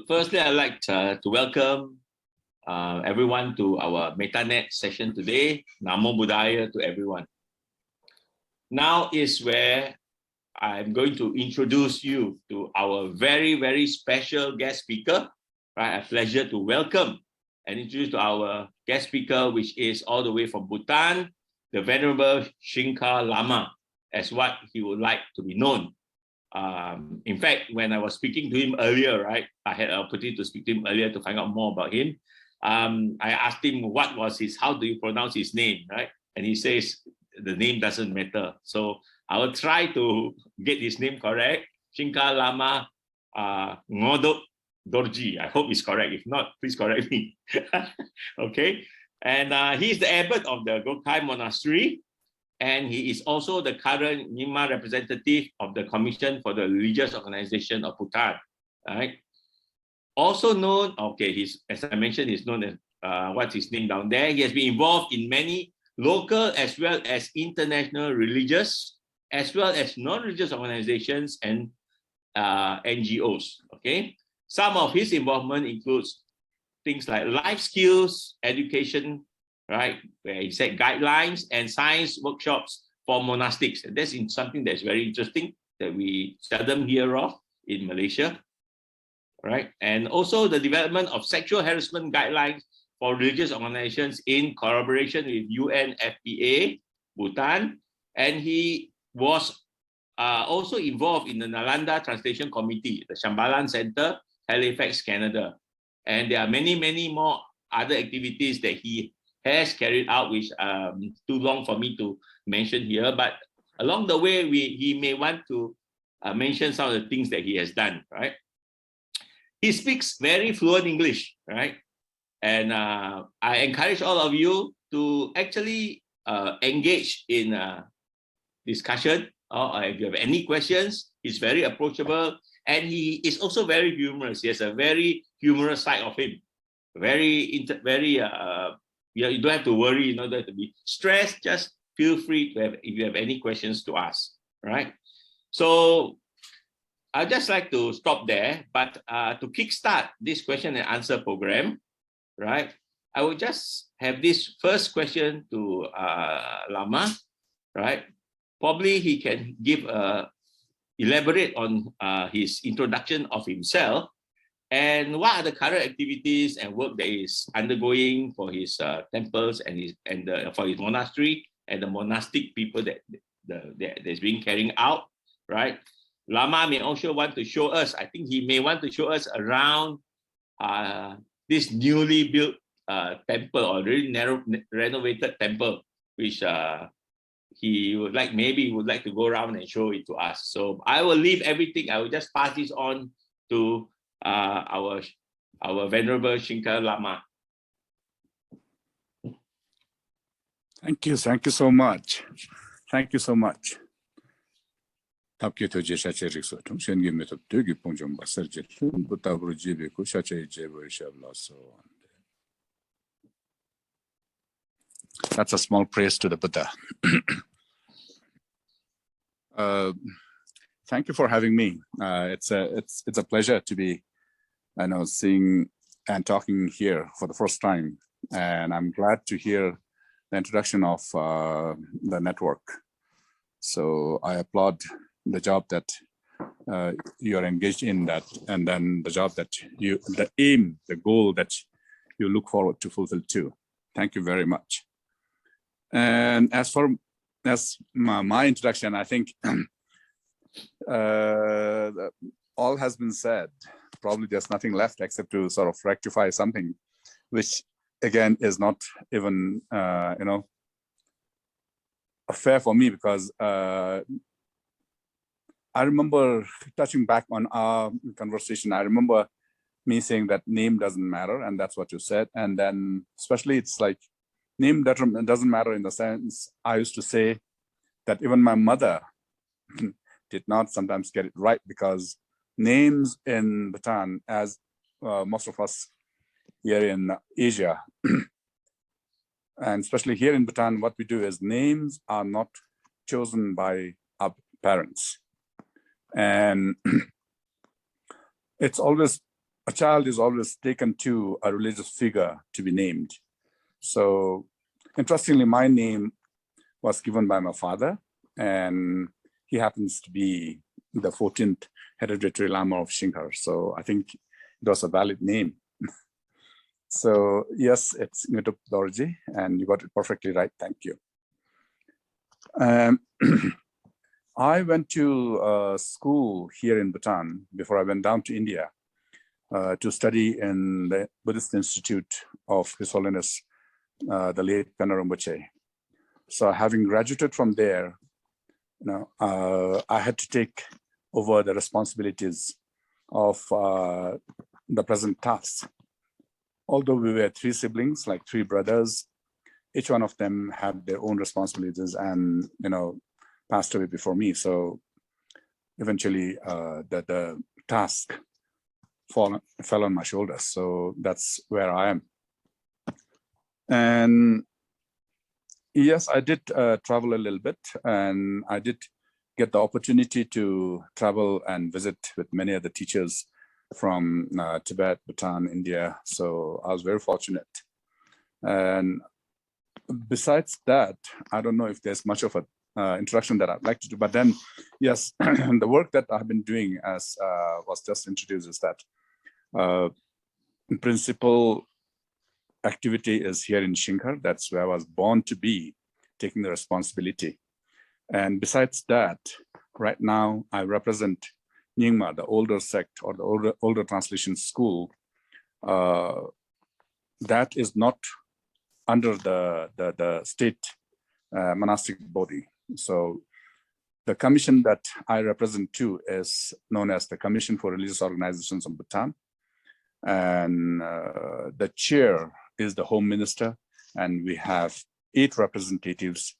Firstly, I'd like to welcome everyone to our MettaNet session today. Namo Buddhaya to everyone. Now is where I'm going to introduce you to our very, very special guest speaker. Right, a pleasure to welcome and introduce to our guest speaker, which is all the way from Bhutan, the Venerable Shingkhar Lama, as what he would like to be known. In fact, when I was speaking to him earlier, right, I had an opportunity to speak to him earlier to find out more about him. I asked him how do you pronounce his name, right? And he says the name doesn't matter. So I will try to get his name correct. Shingkhar Lama Ngodup Dorji. I hope it's correct. If not, please correct me. Okay. And he's the abbot of the Gokai Monastery. And he is also the current Nyingma representative of the Commission for the Religious Organization of Bhutan. Right? Also known, as I mentioned, he's known as, what's his name down there? He has been involved in many local as well as international religious, as well as non-religious organizations and NGOs. Okay, some of his involvement includes things like life skills education, right, where he set guidelines and science workshops for monastics. And that's something that's very interesting that we seldom hear of in Malaysia, right? And also the development of sexual harassment guidelines for religious organizations in collaboration with UNFPA, Bhutan. And he was also involved in the Nalanda Translation Committee, the Shambhalan Center, Halifax, Canada. And there are many, many more other activities that he has carried out, which too long for me to mention here. But along the way, he may want to mention some of the things that he has done, right? He speaks very fluent English, right? And I encourage all of you to actually engage in discussion. Or if you have any questions, he's very approachable. And he is also very humorous. He has a very humorous side of him. You don't have to worry, you don't have to be stressed. Just feel free to have, if you have any questions to ask, right? So I'd just like to stop there, but to kickstart this question and answer program, right? I will just have this first question to Lama, right? Probably he can give elaborate on his introduction of himself. And what are the current activities and work that is undergoing for his temples and for his monastery and the monastic people that's being carrying out, right? Lama may also want to show us, I think he may want to show us around this newly built temple or really renovated temple, which he would like to go around and show it to us. So I will leave everything. I will just pass this on to our Venerable Shingkhar Lama. Thank you so much. Thank you so much. That's a small praise to the Buddha. Thank you for having me. It's a pleasure to be, seeing and talking here for the first time, and I'm glad to hear the introduction of the network. So I applaud the job that you are engaged in, that, and then the job that the goal that you look forward to fulfill too. Thank you very much. And as my introduction, I think all has been said. Probably there's nothing left except to sort of rectify something, which again is not even fair for me, because I remember touching back on our conversation. I remember me saying that name doesn't matter, and that's what you said. And then especially it's like name doesn't matter in the sense I used to say that even my mother did not sometimes get it right, because names in Bhutan, as most of us here in Asia, and especially here in Bhutan, what we do is names are not chosen by our parents. And it's always a child is always taken to a religious figure to be named. So interestingly, my name was given by my father, and he happens to be the 14th hereditary Lama of Shingkhar. So I think it was a valid name. So yes, it's Ngodup Dorji, and you got it perfectly right. Thank you. I went to school here in Bhutan before I went down to India to study in the Buddhist Institute of His Holiness, the late Venerable Rinpoche. So having graduated from there, I had to take over the responsibilities of the present tasks. Although we were 3 siblings, like 3 brothers, each one of them had their own responsibilities and, passed away before me. So eventually the task fell on my shoulders. So that's where I am. And yes, I did travel a little bit, and I did get the opportunity to travel and visit with many of the teachers from Tibet, Bhutan, India. So I was very fortunate. And besides that, I don't know if there's much of an introduction that I'd like to do, but then, yes, the work that I've been doing, as was just introduced, is that in principle, activity is here in Shingkhar. That's where I was born to be, taking the responsibility. And besides that, right now I represent Nyingma, the older sect, or the older translation school. That is not under the state monastic body. So the commission that I represent too is known as the Commission for Religious Organizations of Bhutan. And the chair is the Home Minister, and we have 8 representatives.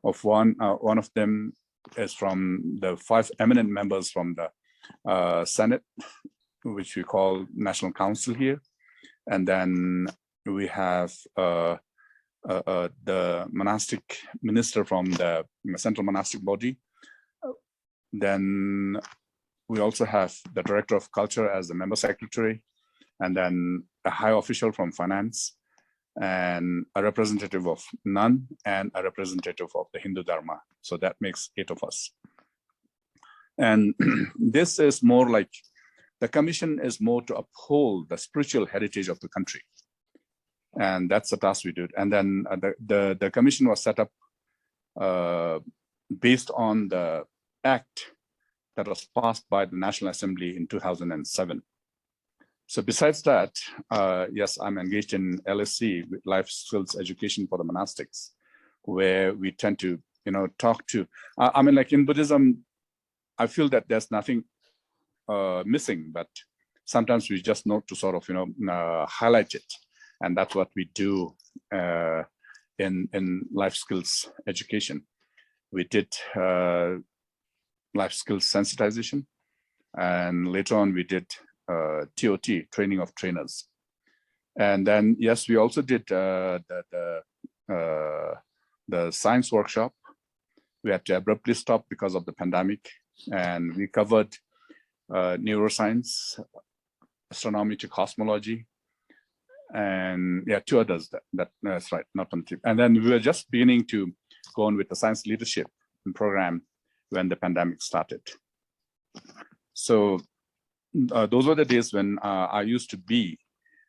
One of them is from the 5 eminent members from the Senate, which we call National Council here. And then we have the monastic minister from the central monastic body. Then we also have the director of culture as the member secretary, and then a high official from finance, and a representative of none, and a representative of the Hindu Dharma. So that makes 8 of us. And this is more like, the commission is more to uphold the spiritual heritage of the country. And that's the task we did. And then the commission was set up based on the act that was passed by the National Assembly in 2007. So besides that, yes, I'm engaged in LSC, life skills education for the monastics, where we tend to, talk to, I mean, like in Buddhism, I feel that there's nothing missing, but sometimes we just know to sort of, highlight it. And that's what we do in life skills education. We did life skills sensitization, and later on we did TOT, training of trainers. And then, yes, we also did the science workshop. We had to abruptly stop because of the pandemic, and we covered neuroscience, astronomy to cosmology, and 2 others. That's right, not one. And then we were just beginning to go on with the science leadership program when the pandemic started. So those were the days when I used to be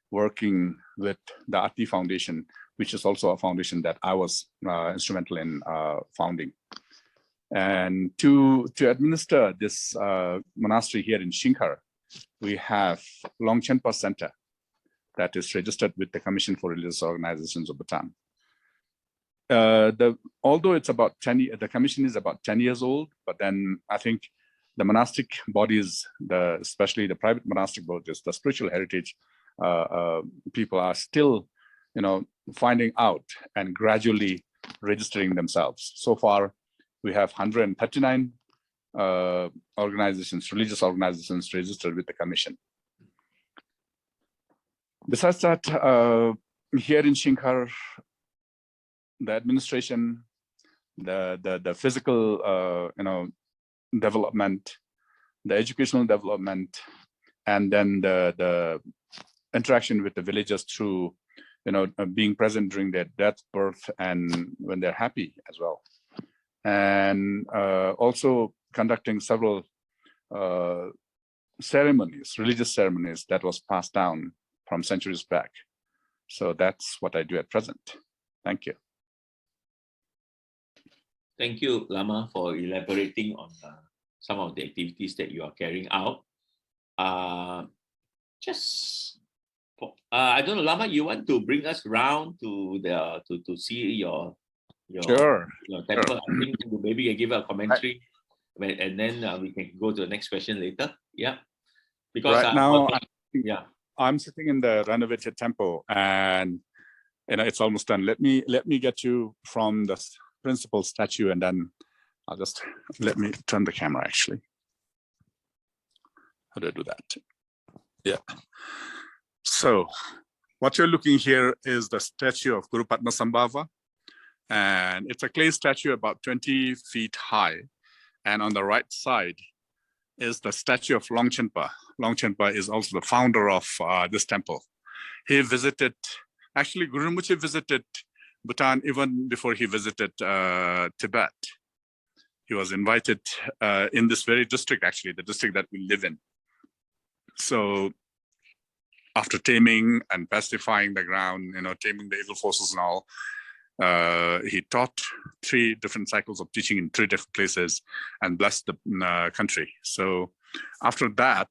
working with the Ati Foundation, which is also a foundation that I was instrumental in founding. And to administer this monastery here in Shingkhar, we have Longchenpa Center that is registered with the Commission for Religious Organizations of Bhutan. Although it's about 10, the commission is about 10 years old, but then I think the monastic bodies, especially the private monastic bodies, the spiritual heritage people are still, finding out and gradually registering themselves. So far, we have 139 organizations, religious organizations registered with the commission. Besides that, here in Shingkhar, the administration, the physical, development, the educational development, and then the interaction with the villagers through, being present during their death, birth, and when they're happy as well. And also conducting several ceremonies, religious ceremonies that was passed down from centuries back. So that's what I do at present. Thank you. Thank you, Lama, for elaborating on some of the activities that you are carrying out. I don't know, Lama, you want to bring us around to to see your Sure. temple? Sure. I think maybe you give a commentary, and then we can go to the next question later. Yeah, because right now, I'm sitting in the renovated temple, and it's almost done. Let me get you from the principal statue, and then I'll just let me turn the camera. Actually, how do I do that? Yeah. So, what you're looking here is the statue of Guru Padmasambhava, and it's a clay statue about 20 feet high. And on the right side is the statue of Longchenpa. Longchenpa is also the founder of this temple. He visited, actually Guru Rinpoche visited Bhutan even before he visited Tibet. He was invited in this very district, actually, the district that we live in. So after taming and pacifying the ground, taming the evil forces and all, he taught 3 different cycles of teaching in 3 different places and blessed the country. So after that,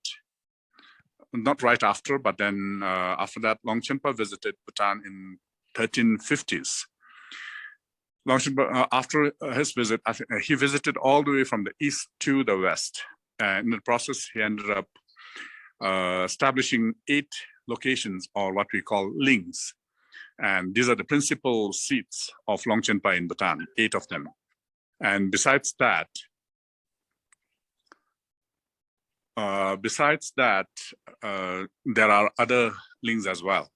not right after, but then after that, Longchenpa visited Bhutan in 1350s. Longchenpa, after his visit, I think he visited all the way from the east to the west. And in the process, he ended up establishing 8 locations, or what we call lings. And these are the principal seats of Longchenpa in Bhutan, 8 of them. And besides that, there are other lings as well.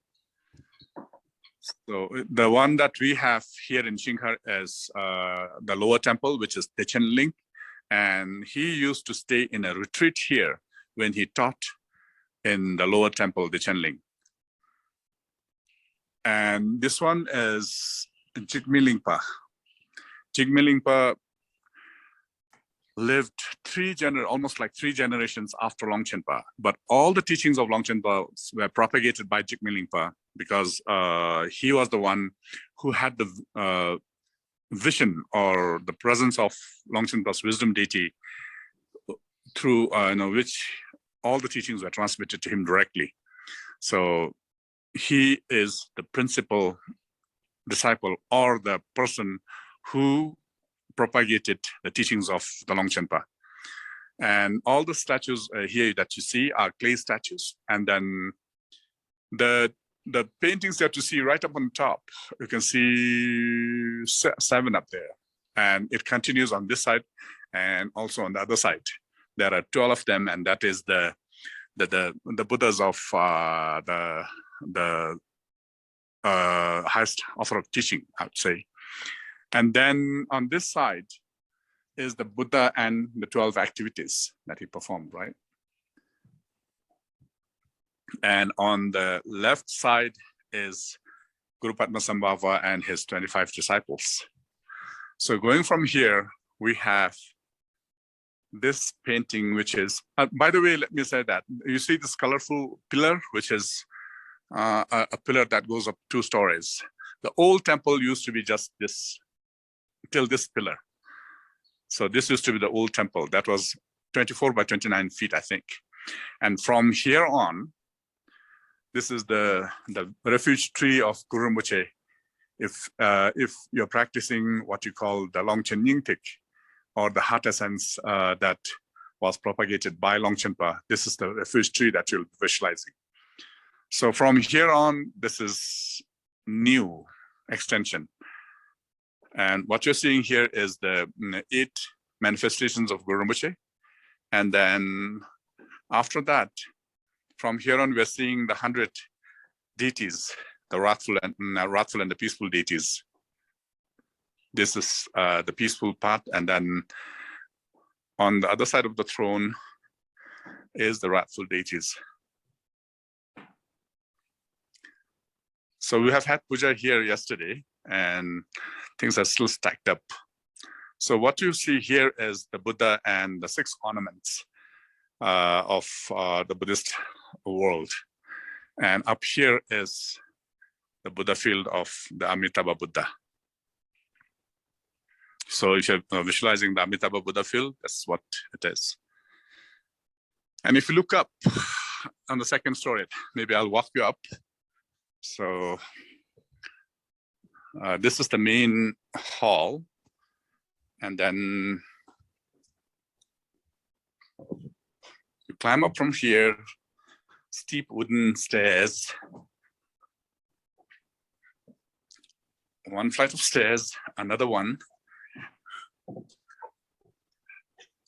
So the one that we have here in Shingkhar is the lower temple, which is Techen Ling. And he used to stay in a retreat here when he taught in the lower temple, Techen Ling. And this one is Jigme Lingpa. Jigme Lingpa lived almost like 3 generations after Longchenpa. But all the teachings of Longchenpa were propagated by Jigme Lingpa because he was the one who had the vision or the presence of Longchenpa's wisdom deity through which all the teachings were transmitted to him directly. So he is the principal disciple or the person who propagated the teachings of the Longchenpa. And all the statues here that you see are clay statues. And then the paintings that you see right up on top, you can see 7 up there. And it continues on this side and also on the other side. There are 12 of them, and that is the Buddhas of the highest author of teaching, I would say. And then on this side is the Buddha and the 12 activities that he performed, right? And on the left side is Guru Padmasambhava and his 25 disciples. So going from here, we have this painting, which is, by the way, let me say that you see this colorful pillar, which is a pillar that goes up 2 stories. The old temple used to be just this, till this pillar. So this used to be the old temple. That was 24 by 29 feet, I think. And from here on, this is the refuge tree of Guru Rinpoche. If you're practicing what you call the Longchen Nyingtik, or the heart essence that was propagated by Longchenpa, this is the refuge tree that you're visualizing. So from here on, this is new extension. And what you're seeing here is the 8 manifestations of Guru Rinpoche. And then after that, from here on, we're seeing the 100 deities, the wrathful and the peaceful deities. This is the peaceful part. And then on the other side of the throne is the wrathful deities. So we have had puja here yesterday, and things are still stacked up. So what you see here is the Buddha and the 6 ornaments of the Buddhist world. And up here is the Buddha field of the Amitabha Buddha. So if you're visualizing the Amitabha Buddha field, that's what it is. And if you look up on the 2nd story, maybe I'll walk you up. So this is the main hall. And then you climb up from here, steep wooden stairs, 1 flight of stairs, another one,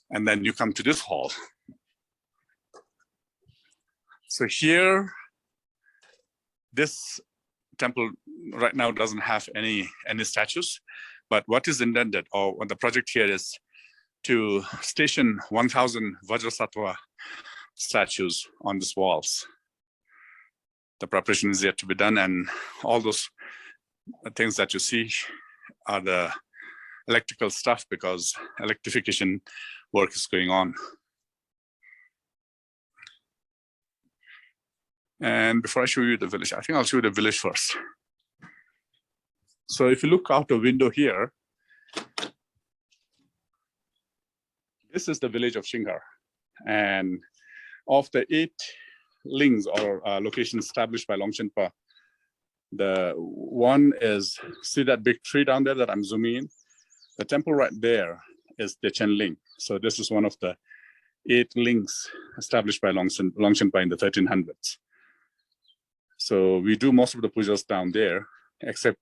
and then you come to this hall. So here, this temple right now doesn't have any statues, but what is intended, or what the project here is, to station 1,000 Vajrasattva statues on these walls. The preparation is yet to be done, and all those things that you see are the electrical stuff, because electrification work is going on. And before I show you the village, I think I'll show you the village first. So if you look out the window here, this is the village of Shingkhar. And of the 8 lings or locations established by Longchenpa, the one is, see that big tree down there that I'm zooming in? The temple right there is the Chen Ling. So this is one of the 8 lings established by Longchenpa in the 1300s. So we do most of the pujas down there, except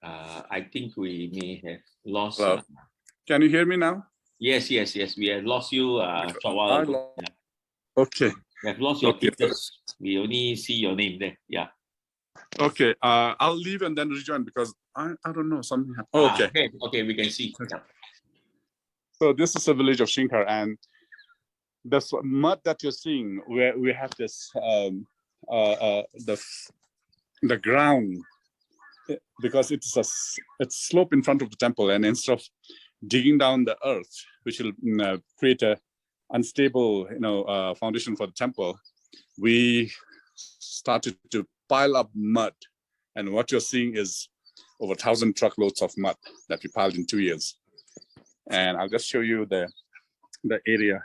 I think we may have lost. Hello. Can you hear me now? Yes. We have lost you a short while ago. Yeah. Okay. We have lost your pictures. We only see your name there. Yeah. Okay. I'll leave and then rejoin because I don't know, something happened. Oh, okay. Okay, we can see. Yeah. So this is the village of Shingkhar, and the mud that you're seeing, where we have this the ground, because it's slope in front of the temple, and instead of digging down the earth, which will create a unstable foundation for the temple, we started to pile up mud, and what you're seeing is over 1,000 truckloads of mud that we piled in 2 years. And I'll just show you the area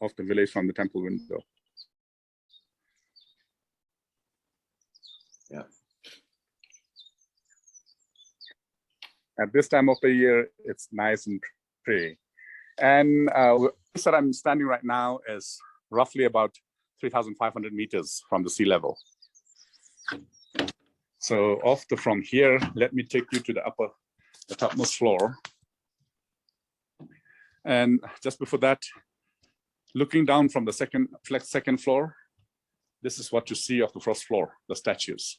of the village from the temple window. Yeah. At this time of the year, it's nice and pretty. And the place that I'm standing right now is roughly about 3,500 meters from the sea level. So from here, let me take you to the topmost floor. And just before that, looking down from the second floor, this is what you see of the first floor, the statues.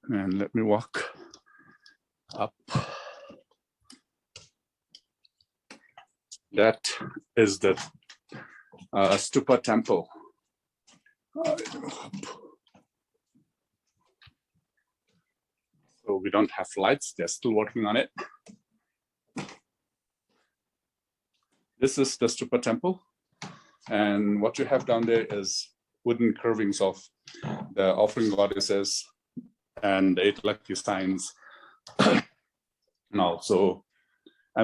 And let me walk up. That is the stupa temple. So we don't have lights, they're still working on it. This is the stupa temple. And what you have down there is wooden carvings of the offering goddesses and the 8 lucky signs. And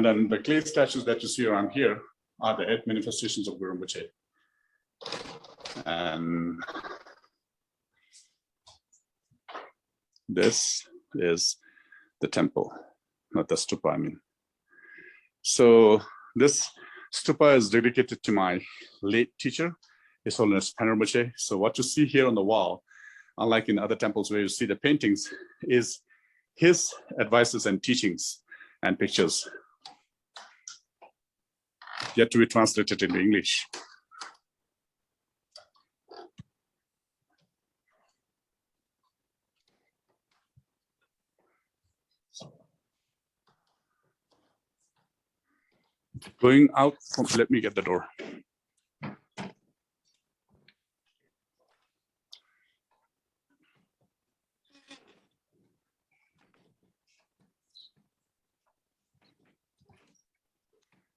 then the clay statues that you see around here are the 8 manifestations of Guru Rinpoche. And this is the temple, not the stupa, I mean. So this stupa is dedicated to my late teacher, His Holiness Panur Rinpoche. So what you see here on the wall, unlike in other temples where you see the paintings, is his advices and teachings and pictures. yet to be translated into English. Going out from, let me get the door.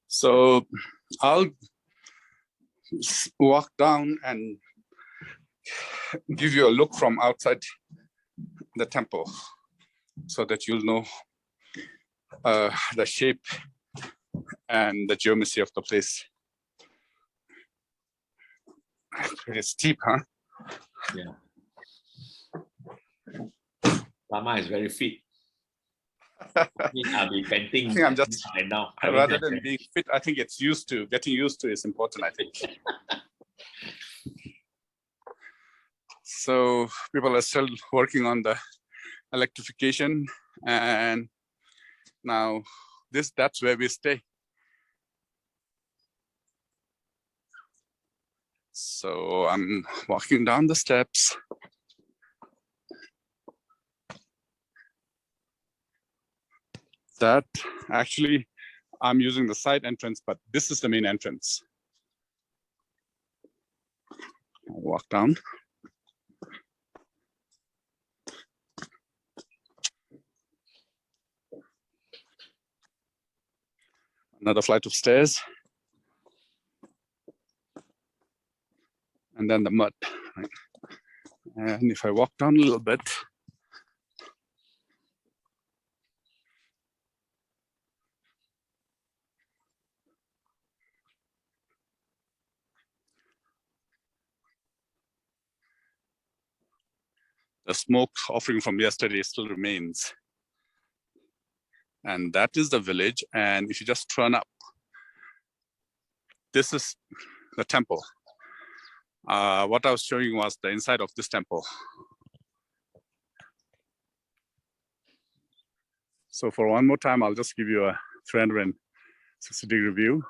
So I'll walk down and give you a look from outside the temple so that you'll know the shape and the geometry of the place. Pretty steep, huh? Yeah. Lama is very fit. I'll be panting. I think I'm just, right now. rather than being fit, I think it's getting used to is important, I think. So people are still working on the electrification, and now that's where we stay. So I'm walking down the steps. That actually, I'm using the side entrance, but this is the main entrance. I'll walk down. Another flight of stairs. And then the mud. Right? And if I walk down a little bit, the smoke offering from yesterday still remains. And that is the village. And if you just turn up, this is the temple. What I was showing was the inside of this temple. So for one more time, I'll just give you a 360-degree view.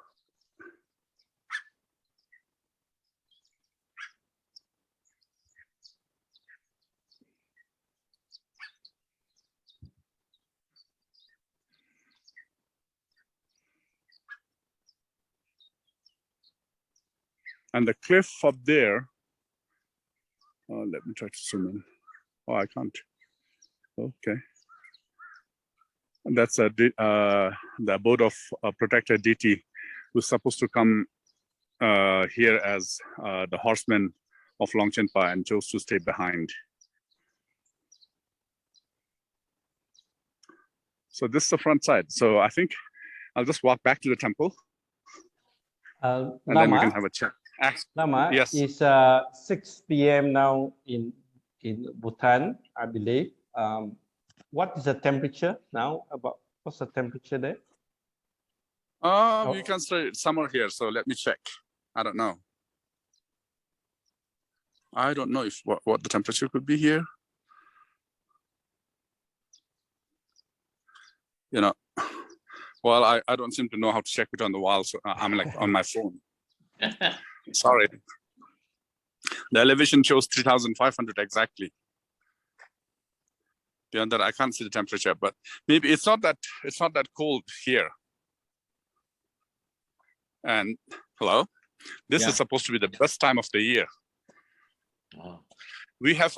And the cliff up there, let me try to zoom in. Oh, I can't. Okay. And that's the abode of a protected deity who's supposed to come here as the horseman of Longchenpa and chose to stay behind. So this is the front side. So I think I'll just walk back to the temple. And Lama, then we can have a chat. Lama, yes. It's 6 p.m. now in Bhutan, I believe. What is the temperature now? What's the temperature there? We can say summer here, so let me check. I don't know. I don't know if what the temperature could be here. You know, well, I don't seem to know how to check it on the wall, so I'm like on my phone. Sorry. The elevation shows 3,500 exactly. Beyond that, I can't see the temperature, but maybe it's not that cold here. And hello, this is supposed to be the best time of the year. Oh. We have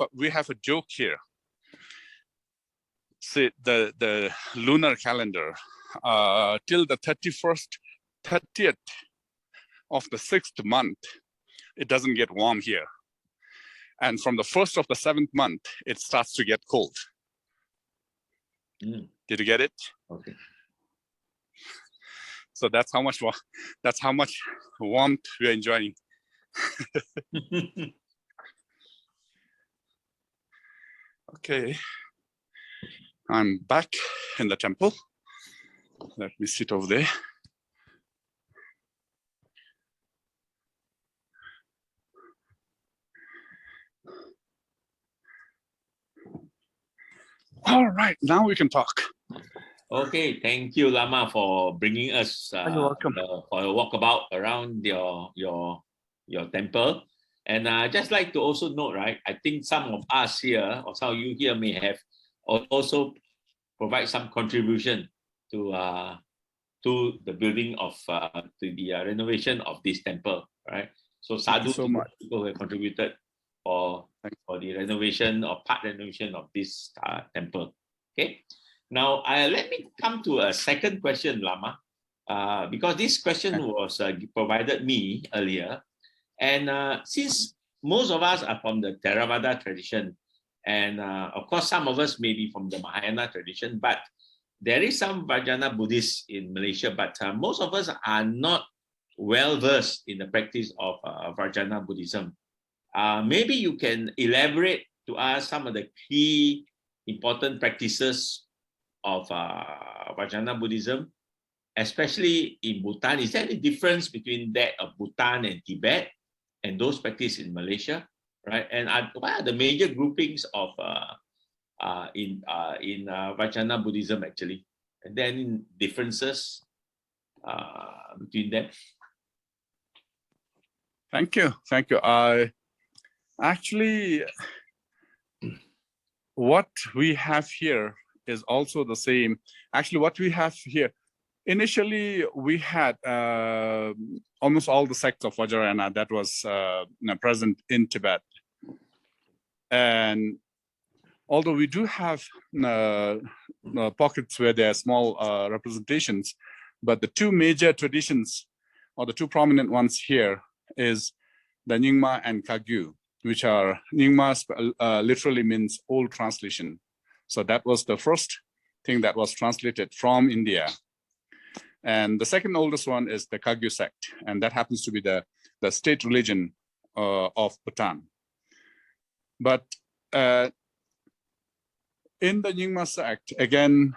a joke here. See, the lunar calendar till the 30th of the 6th month, it doesn't get warm here. And from the 1st of the 7th month, it starts to get cold. Did you get it? Okay. So that's how much warmth we're enjoying. Okay. I'm back in the temple. Let me sit over there. All right, now we can talk. Okay, thank you, Lama, for bringing us You're welcome. for a walkabout around your temple. And I just like to also note, right? I think some of us here, or some of you here, may have also provide some contribution to the building of the renovation of this temple, right? So Thank you sadhu so to much. people who have contributed for the renovation or part renovation of this temple. Okay. Now let me come to a second question, Lama, because this question was provided me earlier, and since most of us are from the Theravada tradition, and of course some of us may be from the Mahayana tradition, but there is some Vajrayana Buddhists in Malaysia, but most of us are not well versed in the practice of Vajrayana Buddhism. Maybe you can elaborate to us some of the key important practices of Vajrayana Buddhism, especially in Bhutan. Is there any difference between that of Bhutan and Tibet and those practiced in Malaysia, right? And what are the major groupings of in Vajrayana Buddhism actually, and then differences between them? Thank you. Thank you. I actually, what we have here is also the same. Actually, what we have here, initially we had almost all the sects of Vajrayana that was present in Tibet. And although we do have pockets where there are small representations, but the two major traditions, or the two prominent ones here, is the Nyingma and Kagyu, which are, Nyingma literally means old translation. So that was the first thing that was translated from India. And the second oldest one is the Kagyu sect, and that happens to be the state religion of Bhutan. But in the Nyingma sect, again,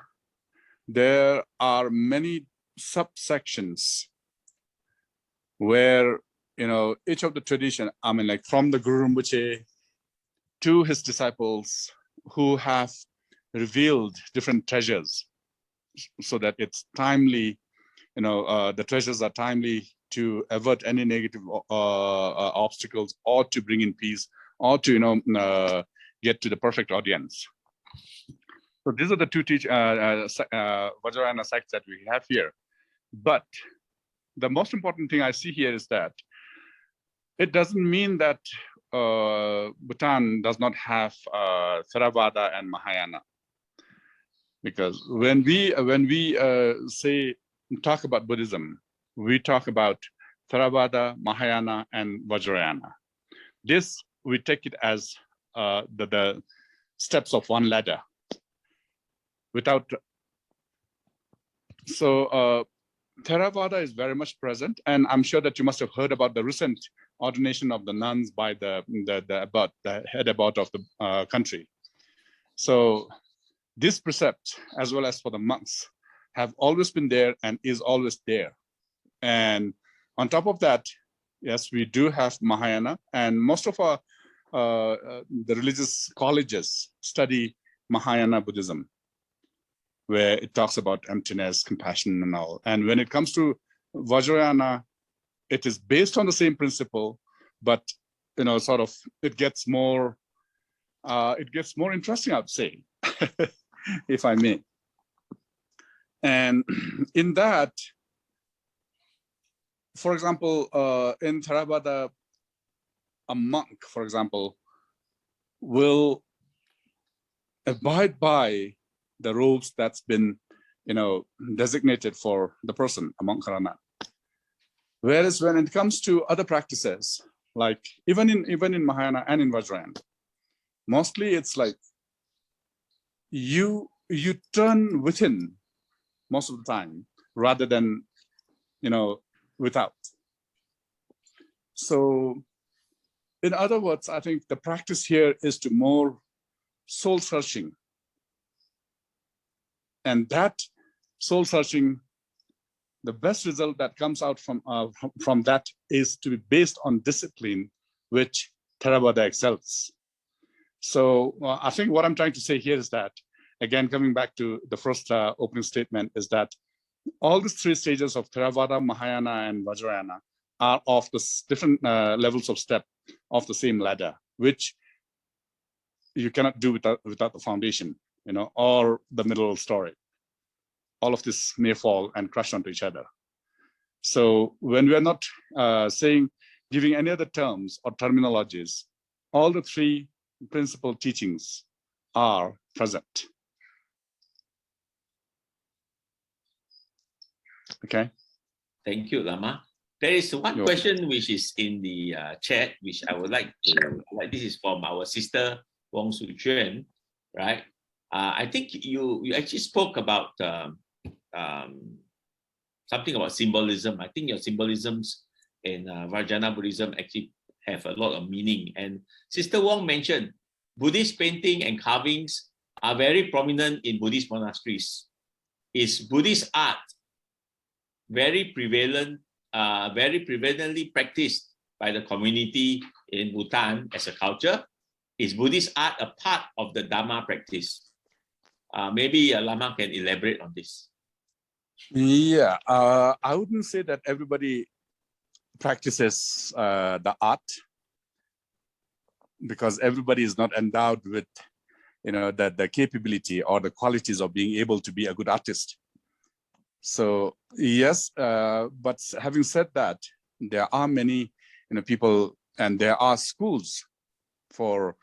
there are many subsections where, each of the tradition, I mean, like from the Guru Rinpoche to his disciples who have revealed different treasures so that it's timely, the treasures are timely to avert any negative obstacles, or to bring in peace, or to, get to the perfect audience. So these are the two Vajrayana sects that we have here. But the most important thing I see here is that it doesn't mean that Bhutan does not have Theravada and Mahayana, because when we talk about Buddhism, we talk about Theravada, Mahayana, and Vajrayana. This we take it as the steps of one ladder. Theravada is very much present, and I'm sure that you must have heard about the recent ordination of the nuns by the head abbot of the country. So this precept, as well as for the monks, have always been there and is always there. And on top of that, yes, we do have Mahayana, and most of our the religious colleges study Mahayana Buddhism, where it talks about emptiness, compassion, and all. And when it comes to Vajrayana, it is based on the same principle, but it gets more interesting, I'd say, if I may. And in that, for example, in Theravada, a monk, for example, will abide by the robes that's been, designated for the person, a monk or a nun. Whereas when it comes to other practices, like even in Mahayana and in Vajrayana, mostly it's like you turn within most of the time rather than without. So in other words, I think the practice here is to more soul searching. And that soul searching, the best result that comes out from that is to be based on discipline, which Theravada excels. So I think what I'm trying to say here is that again, coming back to the first opening statement, is that all these three stages of Theravada, Mahayana, and Vajrayana are of the different levels of step of the same ladder, which you cannot do without the foundation, or the middle story. All of this may fall and crash onto each other. So when we are not giving any other terms or terminologies, all the three principal teachings are present. Okay. Thank you, Lama. There is one question which is in the chat, which I would like to, this is from our sister Wong Su Juan, right? I think you actually spoke about something about symbolism. I think your symbolisms in Vajrayana Buddhism actually have a lot of meaning. And Sister Wong mentioned Buddhist painting and carvings are very prominent in Buddhist monasteries. Is Buddhist art very prevalently practiced by the community in Bhutan as a culture? Is Buddhist art a part of the Dharma practice? Maybe Lama can elaborate on this. Yeah, I wouldn't say that everybody practices the art, because everybody is not endowed with, the capability or the qualities of being able to be a good artist. So yes, but having said that, there are many, people, and there are schools for,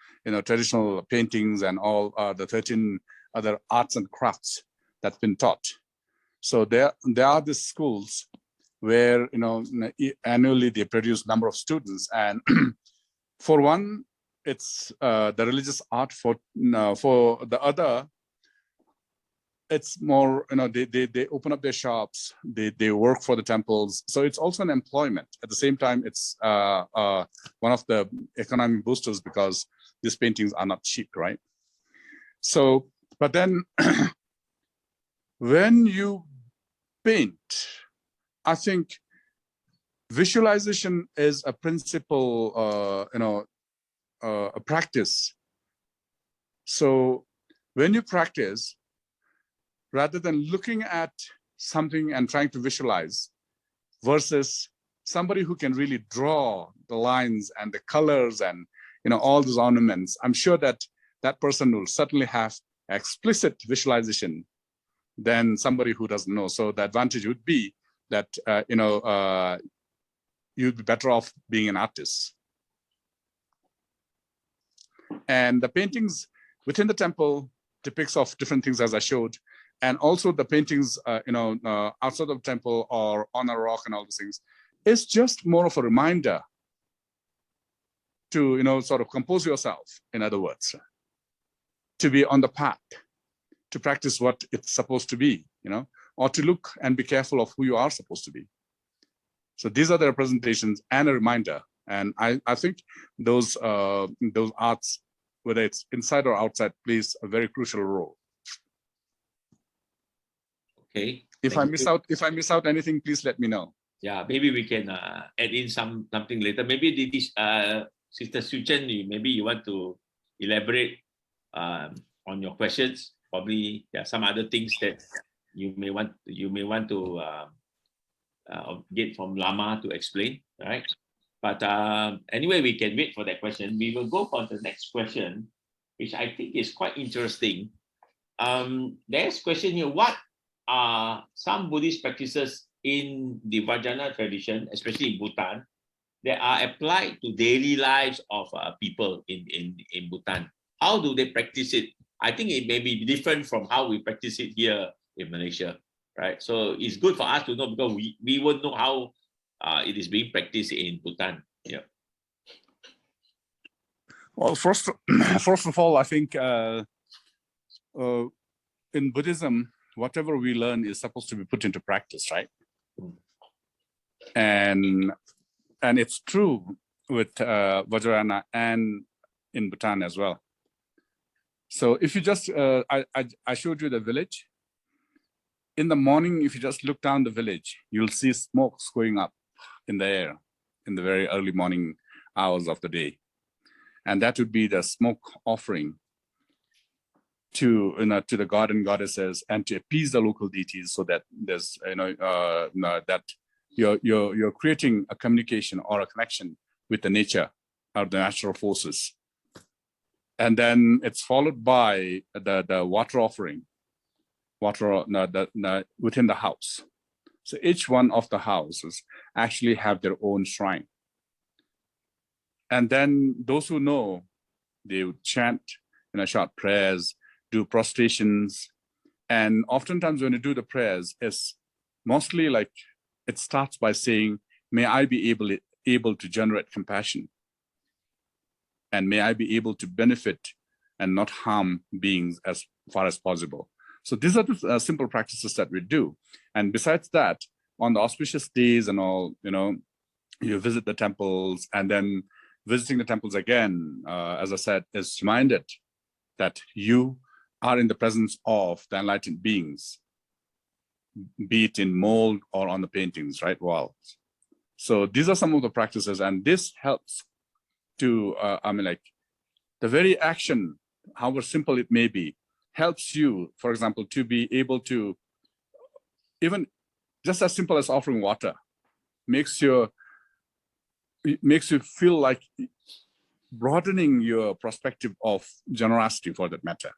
traditional paintings and all the 13 other arts and crafts that's been taught. So there are these schools where, annually they produce number of students, and for one, it's the religious art. For the other, it's more, they open up their shops, they work for the temples. So it's also an employment. At the same time, it's one of the economic boosters, because these paintings are not cheap, right? So, but then when you paint, I think visualization is a principle, a practice. So when you practice, rather than looking at something and trying to visualize, versus somebody who can really draw the lines and the colors and, all those ornaments, I'm sure that that person will certainly have explicit visualization than somebody who doesn't know. So the advantage would be that, you'd be better off being an artist. And the paintings within the temple depicts of different things, as I showed. And also the paintings, outside of the temple or on a rock and all these things, is just more of a reminder to, sort of compose yourself, in other words, to be on the path, to practice what it's supposed to be, or to look and be careful of who you are supposed to be. So these are the representations and a reminder. And I think those arts, whether it's inside or outside, plays a very crucial role. Okay. If I miss out anything, please let me know. Yeah, maybe we can add in something later. Maybe Sister Suchen, maybe you want to elaborate on your questions. Probably there are some other things that you may want to get from Lama to explain, right? But anyway, we can wait for that question. We will go for the next question, which I think is quite interesting. There's a question here: what are some Buddhist practices in the Vajrayana tradition, especially in Bhutan, that are applied to daily lives of people in Bhutan? How do they practice it? I think it may be different from how we practice it here in Malaysia, right? So it's good for us to know, because we won't know how it is being practiced in Bhutan. Yeah. Well, first of all, I think in Buddhism, whatever we learn is supposed to be put into practice, right? And it's true with Vajrayana and in Bhutan as well. So if you just, I showed you the village. In the morning, if you just look down the village, you'll see smokes going up in the air in the very early morning hours of the day. And that would be the smoke offering to to the god and goddesses and to appease the local deities, so that there's that you're creating a communication or a connection with the nature or the natural forces. And then it's followed by the water offering, within the house. So each one of the houses actually have their own shrine. And then those who know, they would chant short prayers, do prostrations. And oftentimes when you do the prayers, it's mostly like it starts by saying, may I be able to generate compassion. And may I be able to benefit and not harm beings as far as possible. So these are the simple practices that we do. And besides that, on the auspicious days and all, you visit the temples, and then visiting the temples again, as I said, is reminded that you are in the presence of the enlightened beings, be it in mold or on the paintings, right, walls. So these are some of the practices, and this helps to, the very action, however simple it may be, helps you, for example, to be able to, even just as simple as offering water, makes you feel like broadening your perspective of generosity, for that matter,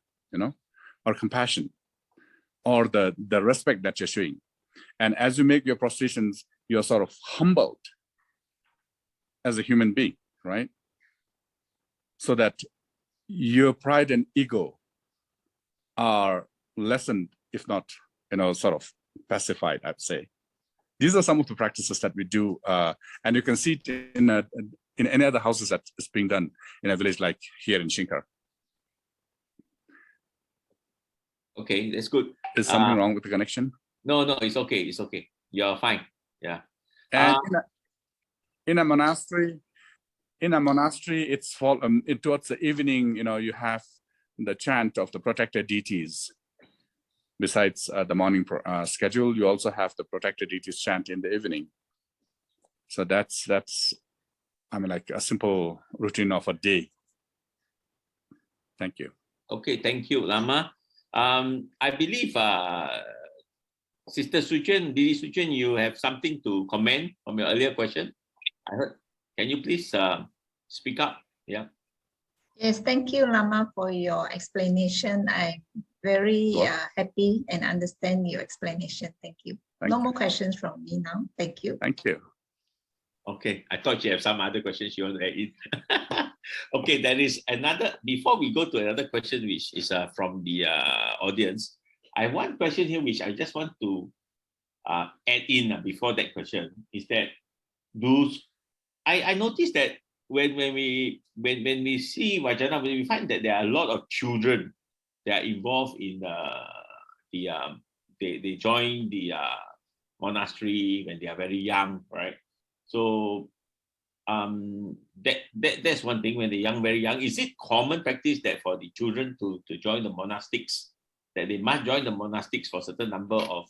or compassion, or the respect that you're showing. And as you make your prostrations, you're sort of humbled as a human being, right? So that your pride and ego are lessened, if not, sort of pacified, I'd say. These are some of the practices that we do, and you can see it in any other houses that is being done in a village like here in Shingkhar. Okay, that's good. Is something wrong with the connection? No, it's okay. It's okay. You're fine. Yeah. And in a monastery, it's towards the evening. You have the chant of the protected deities. Besides the morning schedule, you also have the protected deities chant in the evening. So that's like a simple routine of a day. Thank you. Okay, thank you, Lama. I believe Sister Suchen, Didi Suchen, you have something to comment from your earlier question. I heard. Can you please speak up? Yeah. Yes, thank you, Lama, for your explanation. I'm very happy and understand your explanation. Thank you. No more questions from me now. Thank you. Thank you. Okay, I thought you have some other questions you want to add in. Okay, there is another, before we go to another question, which is from the audience, I have one question here which I just want to add in before that question, is that I noticed that when we see Vajana, we find that there are a lot of children that are involved in they join the monastery when they are very young, right? So that's one thing. When they're very young, is it common practice that for the children to join the monastics, that they must join the monastics for a certain number of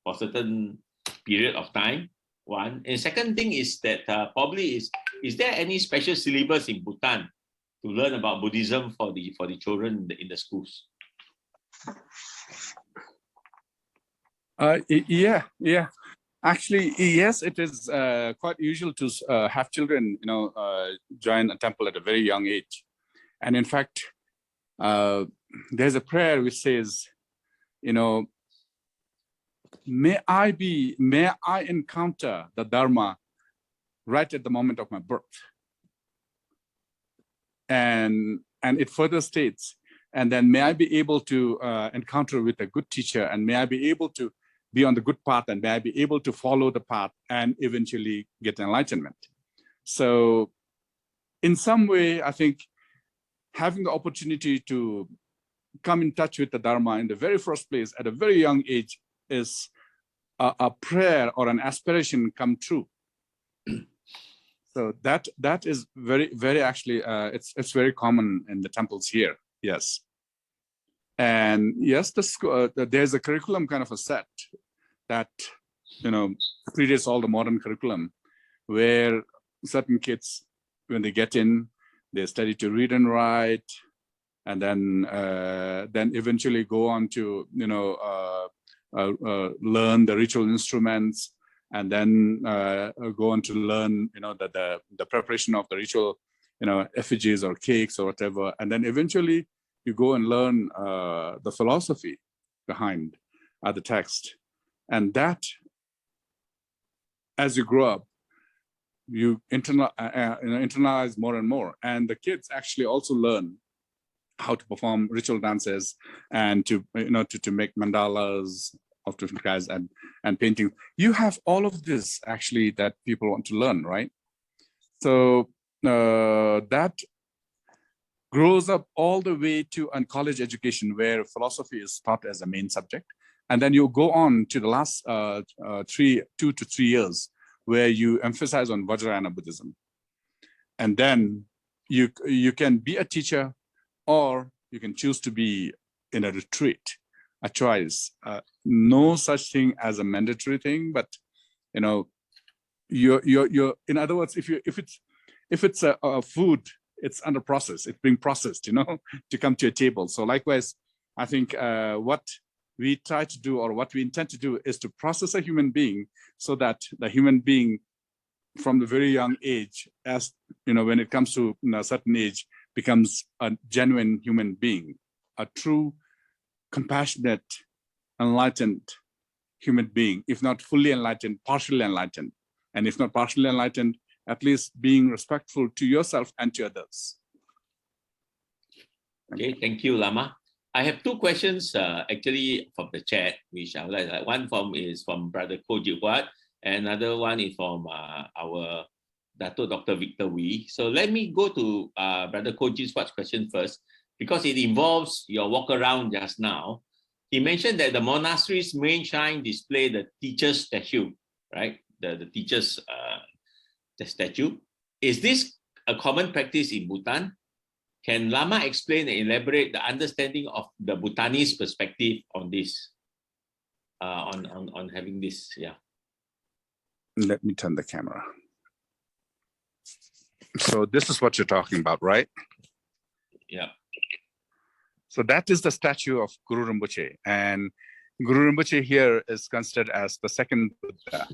for certain period of time? One. And second thing is that probably is there any special syllabus in Bhutan to learn about Buddhism for the children in the schools? Yeah. Actually, yes, it is quite usual to have children, join a temple at a very young age. And in fact, there's a prayer which says, may I encounter the Dharma right at the moment of my birth. And it further states, and then may I be able to encounter with a good teacher, and may I be able to be on the good path, and may I be able to follow the path and eventually get enlightenment. So in some way, I think having the opportunity to come in touch with the Dharma in the very first place at a very young age is a prayer or an aspiration come true. So that is very, very actually, it's very common in the temples here, yes. And yes, there's a curriculum kind of a set that, predates all the modern curriculum, where certain kids, when they get in, they study to read and write, and then eventually go on to learn the ritual instruments, and then go on to learn the preparation of the ritual effigies or cakes or whatever, and then eventually you go and learn the philosophy behind the text, and that, as you grow up, you internalize more and more, and the kids actually also learn how to perform ritual dances and to make mandalas of different kinds and painting. You have all of this actually that people want to learn, right? So that grows up all the way to a college education where philosophy is taught as a main subject, and then you go on to the last 2 to 3 years where you emphasize on Vajrayana Buddhism, and then you can be a teacher, or you can choose to be in a retreat, a choice. No such thing as a mandatory thing, but you're in other words, if it's a food, it's under process, it's being processed, to come to a table. So likewise, I think what we try to do, or what we intend to do, is to process a human being so that the human being from the very young age, as when it comes to a certain age, becomes a genuine human being, a true, compassionate, enlightened human being, if not fully enlightened, partially enlightened. And if not partially enlightened, at least being respectful to yourself and to others. Okay, thank you, Lama. I have 2 questions actually from the chat, which I would like. One is from Brother Ko Jit Huat, and another one is from our Dato Dr. Victor Wee. So let me go to Brother Ko Jit Huat's question first, because it involves your walk around just now. He mentioned that the monastery's main shrine display the teacher's statue, right? The teacher's the statue. Is this a common practice in Bhutan? Can Lama explain and elaborate the understanding of the Bhutanese perspective on this, on having this? Yeah. Let me turn the camera. So this is what you're talking about, right? Yeah. So that is the statue of Guru Rinpoche, and Guru Rinpoche here is considered as the second Buddha.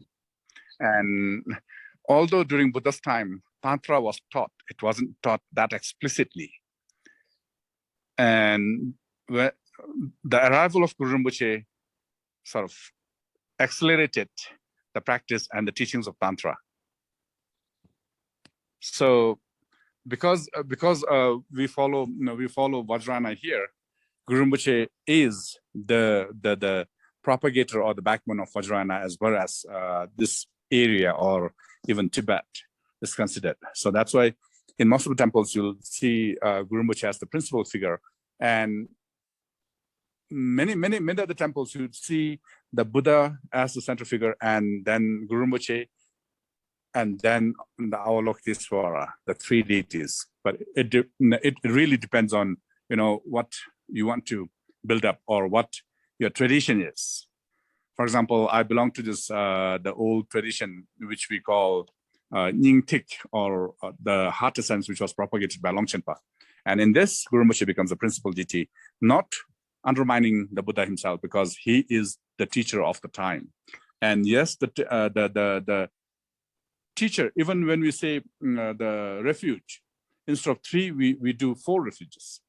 And although during Buddha's time, Tantra was taught, it wasn't taught that explicitly. And the arrival of Guru Rinpoche sort of accelerated the practice and the teachings of Tantra. So because we follow Vajrayana here, Guru Rinpoche is the propagator or the backbone of Vajrayana, as well as this area, or even Tibet is considered. So that's why in most of the temples you'll see Guru Rinpoche as the principal figure, and many of the temples you'd see the Buddha as the center figure, and then Guru Rinpoche, and then the Avalokiteshvara, the 3 deities. But it really depends on what you want to build up, or what your tradition is. For example, I belong to this the old tradition which we call Nying Tik, or the heart essence, which was propagated by Longchenpa. And in this, Guru Rinpoche becomes the principal deity, not undermining the Buddha himself, because he is the teacher of the time. And yes, the teacher, even when we say the refuge, instead of 3, we do 4 refuges.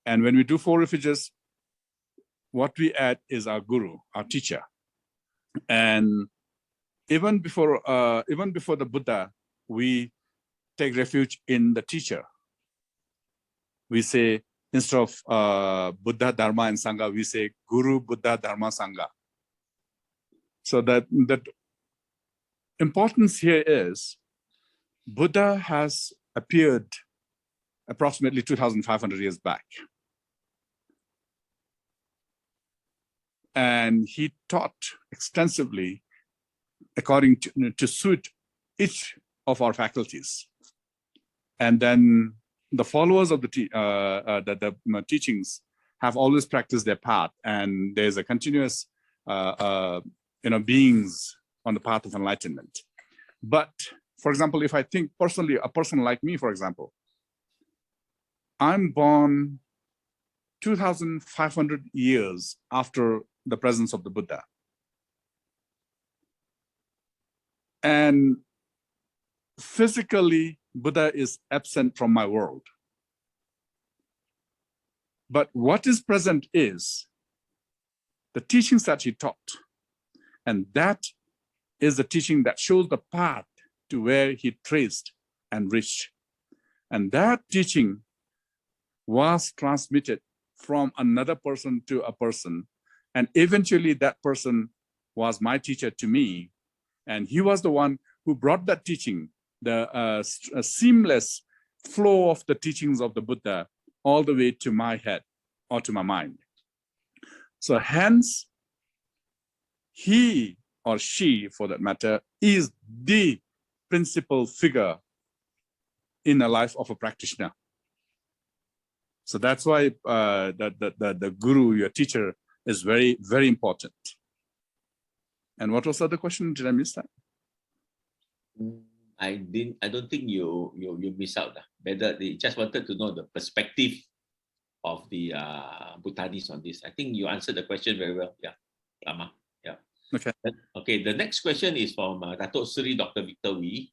And when we do 4 refuges, what we add is our guru, our teacher. And even before the Buddha, we take refuge in the teacher. We say, instead of Buddha, Dharma, and Sangha, we say Guru, Buddha, Dharma, Sangha. So that importance here is Buddha has appeared approximately 2,500 years back. And he taught extensively according to suit each of our faculties. And then the followers of the teachings have always practiced their path, and there's a continuous beings on the path of enlightenment. But for example, if I think personally, a person like me, for example, I'm born 2,500 years after the presence of the Buddha. And physically, Buddha is absent from my world. But what is present is the teachings that he taught. And that is the teaching that shows the path to where he traced and reached. And that teaching was transmitted from another person to a person. And eventually that person was my teacher to me. And he was the one who brought that teaching, the seamless flow of the teachings of the Buddha all the way to my head or to my mind. So hence, he or she, for that matter, is the principal figure in the life of a practitioner. So that's why the guru, your teacher, is very, very important. And what was the other question? Did I miss that? I don't think you miss out. Whether they just wanted to know the perspective of the Bhutanese on this. I think you answered the question very well. Yeah, Lama. Yeah. Okay. Okay. The next question is from Dato' Sri Dr. Victor Wee.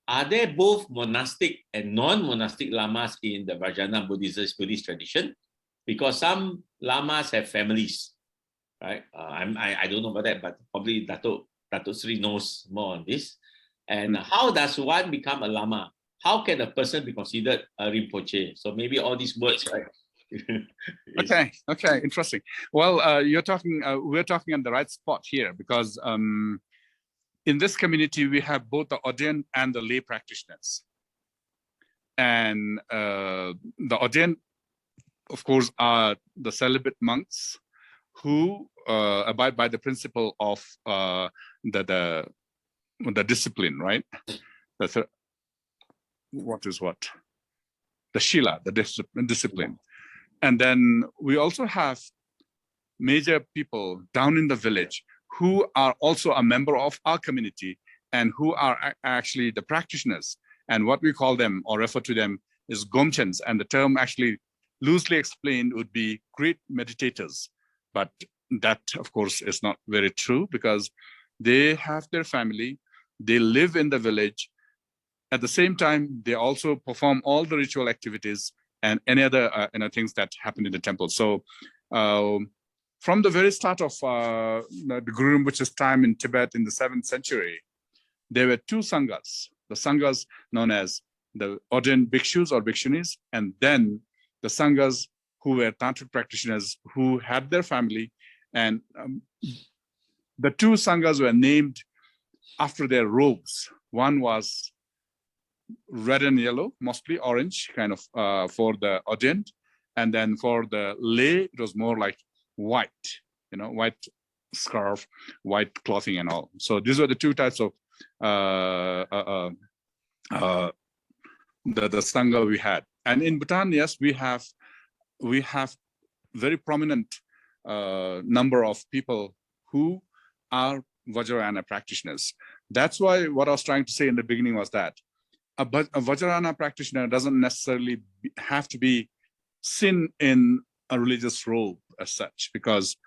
Are there both monastic and non-monastic lamas in the Vajrayana Buddhist tradition? Because some lamas have families, right? I don't know about that, but probably Dato' Sri knows more on this. And how does one become a lama? How can a person be considered a Rinpoche? So maybe all these words, right? Okay, interesting. Well, we're talking on the right spot here, because in this community, we have both the ordained and the lay practitioners. And the ordained, of course, are the celibate monks who abide by the principle of the discipline, right? What is what? The Shila, the discipline. And then we also have major people down in the village who are also a member of our community and who are actually the practitioners. And what we call them or refer to them is Gomchens. And the term actually loosely explained would be great meditators. But that, of course, is not very true, because they have their family, they live in the village. At the same time, they also perform all the ritual activities and any other things that happen in the temple. So from the very start of the Guru Rinpoche's time in Tibet in the 7th century, there were two sanghas. The sanghas known as the ordained bhikshus or bhikshunis, and then the sanghas who were tantric practitioners who had their family. And the two sanghas were named after their robes. One was red and yellow, mostly orange, kind of for the ordained. And then for the lay, it was more like white, white scarf, white clothing and all. So these were the two types of the sangha we had. And in Bhutan, yes, we have very prominent number of people who are Vajrayana practitioners. That's why what I was trying to say in the beginning was that a Vajrayana practitioner doesn't necessarily have to be seen in a religious robe as such, because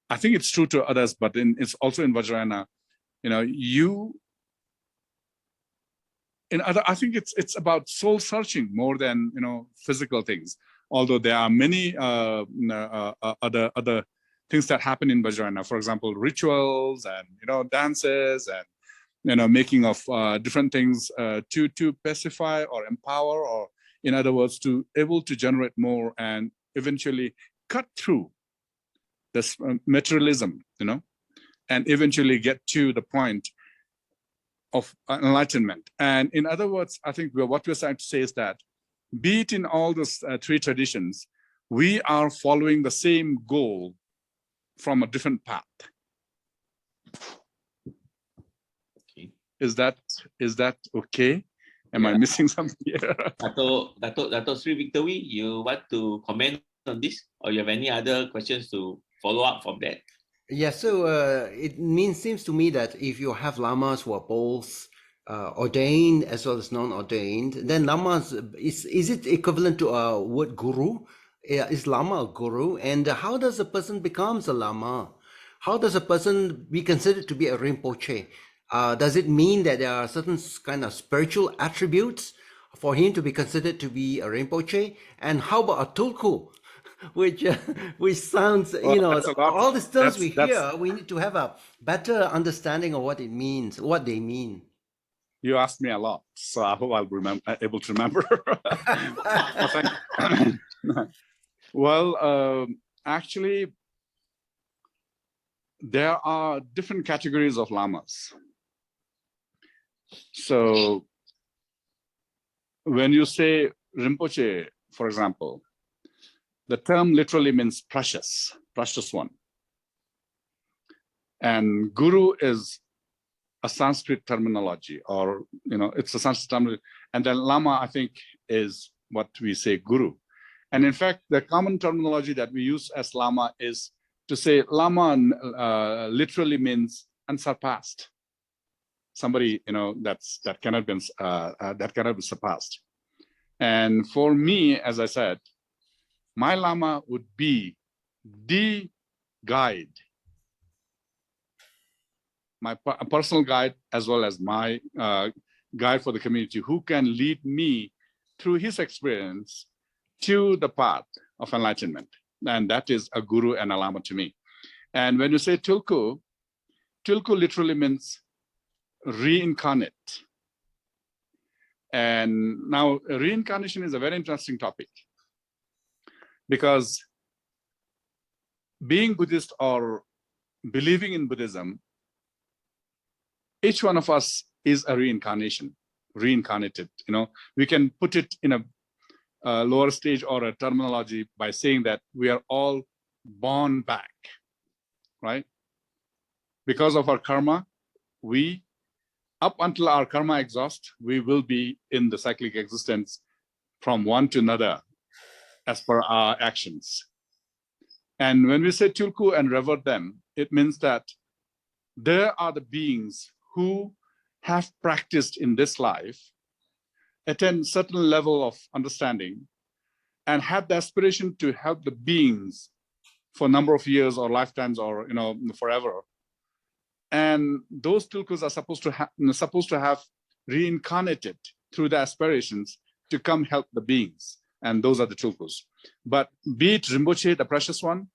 I think it's true to others, but it's also in Vajrayana, I think it's about soul searching more than physical things. Although there are many other things that happen in Vajrayana, for example, rituals and dances and making of different things to pacify or empower, or in other words, to able to generate more and eventually cut through this materialism, and eventually get to the point of enlightenment. And in other words, I think what we're trying to say is that, be it in all those three traditions, we are following the same goal from a different path. Okay. Is that okay? Am I missing something here? Dato' Sri Victor Wee, you want to comment on this, or you have any other questions to follow up from that? Yeah, so it seems to me that if you have lamas who are both ordained as well as non-ordained. Then lamas, is it equivalent to a word guru? Is lama a guru? And how does a person becomes a lama? How does a person be considered to be a rinpoche? Does it mean that there are certain kind of spiritual attributes for him to be considered to be a rinpoche? And how about a tulku? Which sounds, Well, you know, that's a lot. all these terms we That's hear, we need to have a better understanding of what it means, what they mean. You asked me a lot, so I hope I'll able to remember. Well, actually, there are different categories of lamas. So when you say Rinpoche, for example, the term literally means precious one. And guru is a Sanskrit terminology, or, you know, it's a Sanskrit terminology. And then lama, I think, is what we say guru. And in fact, the common terminology that we use as lama is to say lama literally means unsurpassed. Somebody, you know, that cannot be surpassed. And for me, as I said, my lama would be the guide, my personal guide, as well as my guide for the community, who can lead me through his experience to the path of enlightenment. And that is a guru and a lama to me. And when you say tulku, tulku literally means reincarnate. And now reincarnation is a very interesting topic, because being Buddhist or believing in Buddhism, each one of us is a reincarnation, reincarnated. You know, we can put it in a lower stage or a terminology by saying that we are all born back, right? Because of our karma, up until our karma exhausts, we will be in the cyclic existence from one to another as per our actions. And when we say tulku and revere them, it means that there are the beings who have practiced in this life, attain certain level of understanding, and have the aspiration to help the beings for a number of years or lifetimes or, you know, forever. And those tulkus are supposed to have reincarnated through the aspirations to come help the beings. And those are the tulkus. But be it Rinpoche, the precious one,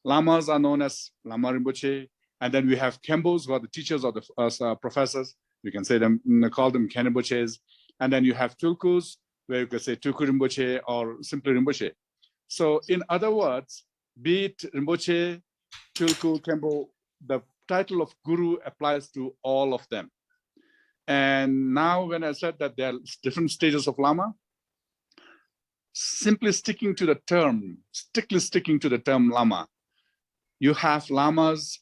lamas are known as Lama Rinpoche, and then we have Khenpos, who are the teachers or the professors. We can say them, call them Khenpoches. And then you have tulkus, where you can say Tulku Rinpoche or simply Rinpoche. So in other words, be it Rinpoche, Tulku, Khenpo, the title of guru applies to all of them. And now when I said that there are different stages of lama, simply sticking to the term lama, you have lamas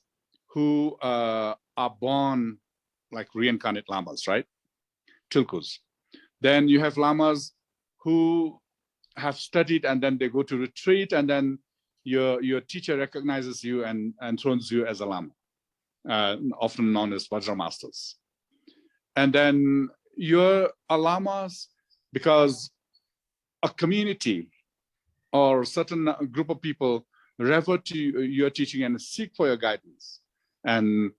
who are born like reincarnate lamas, right? Tulkus. Then you have lamas who have studied and then they go to retreat, and then your teacher recognizes you and thrones you as a lama, often known as Vajra masters. And then you're a lamas because a community or certain group of people refer to your teaching and seek for your guidance. And,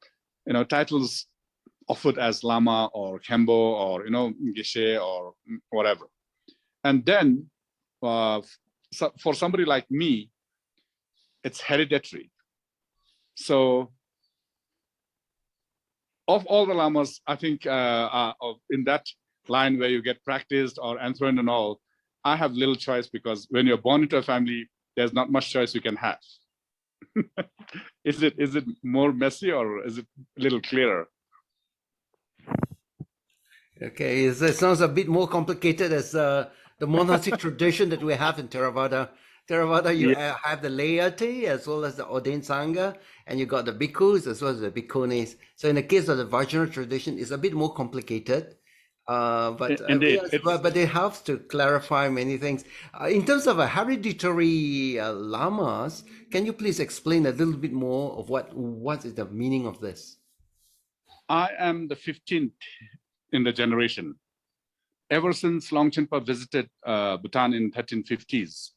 you know, titles offered as lama or Khenpo or, you know, Geshe or whatever. And then for somebody like me, it's hereditary. So of all the lamas, I think in that line where you get practiced or enthroned and all, I have little choice, because when you're born into a family, there's not much choice you can have. Is it more messy, or is it a little clearer? Okay, it sounds a bit more complicated as the monastic tradition that we have in Theravada. Theravada, you have the laity as well as the ordained sangha, and you got the bhikkhus as well as the bhikkhunis. So in the case of the Vajrayana tradition, it's a bit more complicated. But it helps to clarify many things. In terms of a hereditary lamas, can you please explain a little bit more of what is the meaning of this? I am the 15th in the generation. Ever since Longchenpa visited Bhutan in 1350s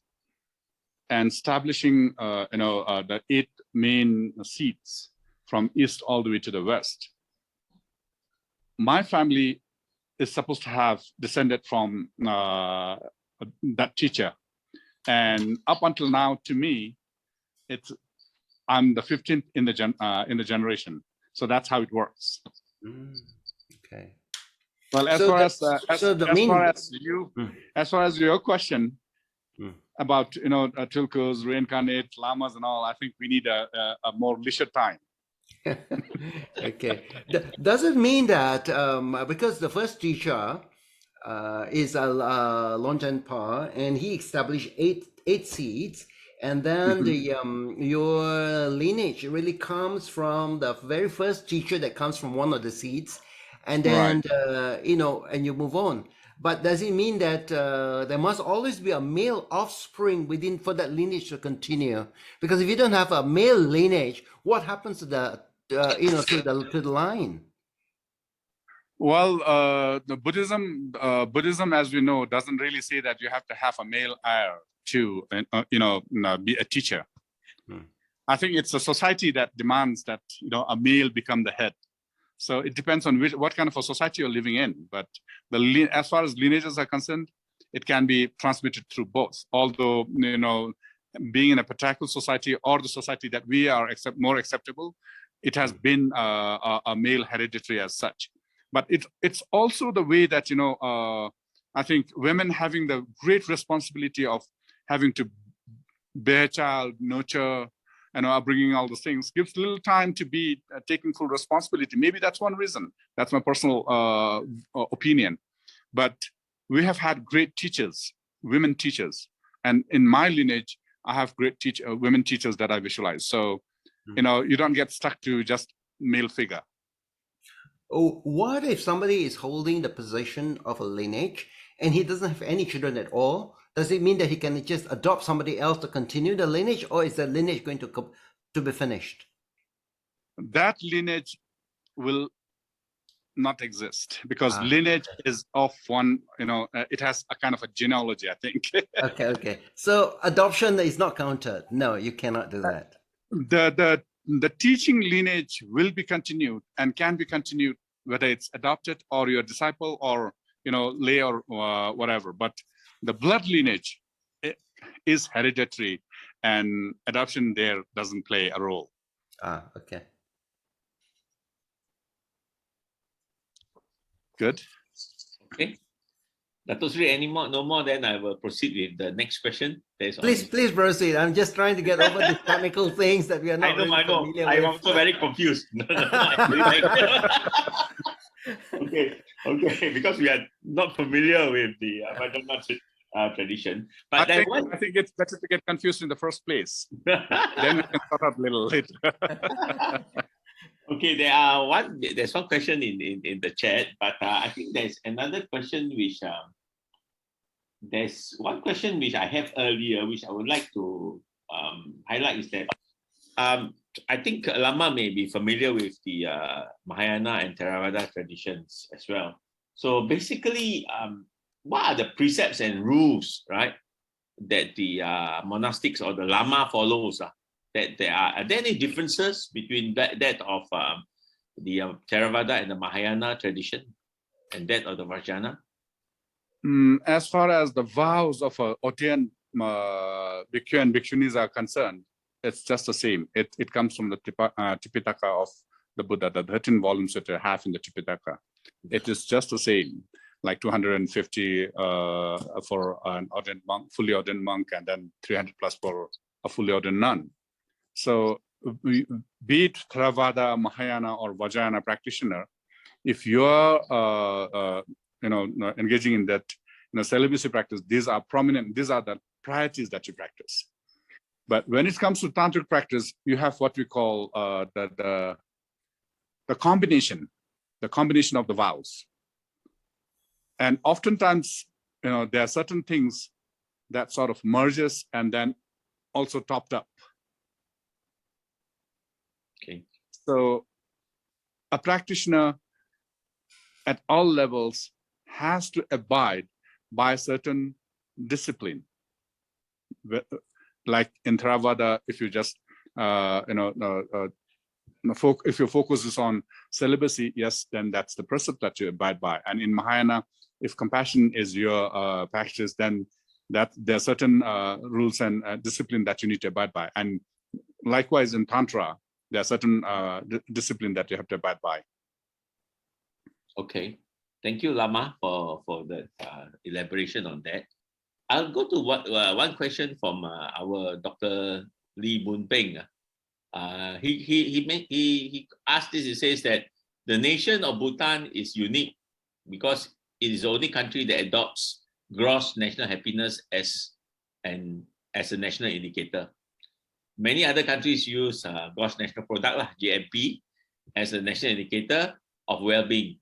and establishing the 8 main seats from east all the way to the west, my family is supposed to have descended from that teacher. And up until now, to me, I'm the 15th in the generation. So that's how it works. Okay. Well, as far as your question about Tulkus, reincarnate, lamas, and all, I think we need a more leisure time. Okay. Does it mean that because the first teacher is Longchenpa, and he established eight seats, and then your lineage really comes from the very first teacher that comes from one of the seats, and then and you move on. But does it mean that there must always be a male offspring within for that lineage to continue? Because if you don't have a male lineage, what happens to the to the line? Well, the Buddhism, as we know, doesn't really say that you have to have a male heir to, be a teacher. I think it's a society that demands that a male become the head. So it depends on what kind of a society you're living in. But as far as lineages are concerned, it can be transmitted through both. Although being in a patriarchal society or the society that we are more acceptable, it has been a male hereditary as such. But it's also the way that I think women having the great responsibility of having to bear a child, nurture, bringing all those things, gives little time to be taking full responsibility. Maybe that's one reason. That's my personal opinion. But we have had great teachers, women teachers, and in my lineage, I have great women teachers that I visualize. So, you don't get stuck to just male figure. Oh, what if somebody is holding the position of a lineage and he doesn't have any children at all? Does it mean that he can just adopt somebody else to continue the lineage, or is the lineage going to be finished? That lineage will not exist because lineage is of one, it has a kind of a genealogy, I think. Okay. So adoption is not counted. No, you cannot do that. The teaching lineage will be continued and can be continued, whether it's adopted or your disciple or lay or whatever. But the blood lineage is hereditary, and adoption there doesn't play a role. Okay. Good. Okay. Dato Sri, no more, then I will proceed with the next question. Please proceed. I'm just trying to get over the technical things that we are not I know. familiar I'm with. also very confused. Okay, because we are not familiar with the MettaNet tradition. But I think it's better to get confused in the first place. Then we can sort out a little later. Okay, there's one question in the chat, but I think there's another question which there's one question which I have earlier, which I would like to highlight, is that I think Lama may be familiar with the Mahayana and Theravada traditions as well. So basically, what are the precepts and rules, right, that the monastics or the Lama follows? Are there any differences between that of the Theravada and the Mahayana tradition and that of the Vajrayana? As far as the vows of Otian Bhikkhu and Bhikshunis are concerned, it's just the same. It comes from the Tipitaka of the Buddha, the 13 volumes that you have in the Tipitaka. It is just the same, like 250 for an ordained monk, fully ordained monk, and then 300 plus for a fully ordained nun. So be it Theravada, Mahayana, or Vajrayana practitioner, if you're engaging in that celibacy practice, these are prominent, these are the priorities that you practice. But when it comes to tantric practice, you have what we call the combination of the vows. And oftentimes, there are certain things that sort of merges and then also topped up. Okay. So a practitioner at all levels has to abide by a certain discipline. Like in Theravada, if you just if your focus is on celibacy, yes, then that's the precept that you abide by. And in Mahayana, if compassion is your practice, then that there are certain rules and discipline that you need to abide by. And likewise in Tantra, there are certain discipline that you have to abide by. Okay, thank you, Lama, for the elaboration on that. I'll go to one question from our Dr. Lee Boon Peng. He asked this. He says that the nation of Bhutan is unique because it is the only country that adopts gross national happiness as a national indicator. Many other countries use gross national product, GNP, as a national indicator of well-being.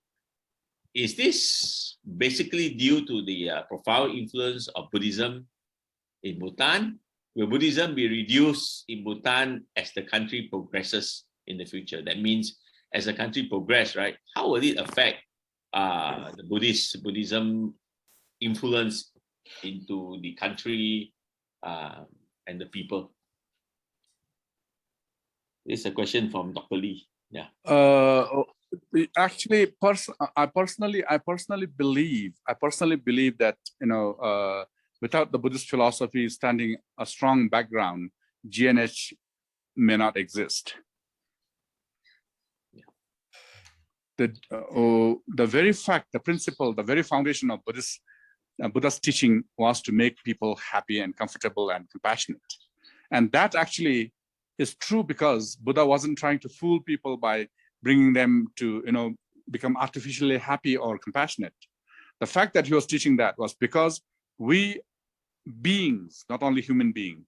Is this basically due to the profound influence of Buddhism in Bhutan? Will Buddhism be reduced in Bhutan as the country progresses in the future? That means as the country progresses, right? How will it affect the Buddhism influence into the country and the people? This is a question from Dr. Lee. Yeah. Actually, I personally believe that without the Buddhist philosophy standing a strong background, GNH may not exist. Yeah. The very fact, the principle, the very foundation of Buddha's teaching was to make people happy and comfortable and compassionate, and that actually is true because Buddha wasn't trying to fool people by bringing them to become artificially happy or compassionate. The fact that he was teaching that was because we beings, not only human beings,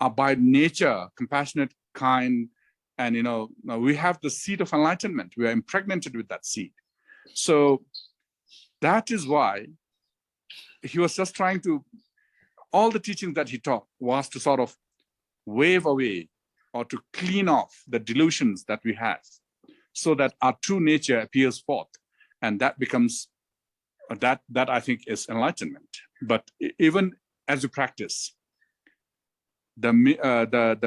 are by nature compassionate, kind, and we have the seed of enlightenment. We are impregnated with that seed. So that is why he was just trying to, all the teachings that he taught was to sort of wave away or to clean off the delusions that we have, so that our true nature appears forth, and that becomes that I think is enlightenment. But even as you practice, the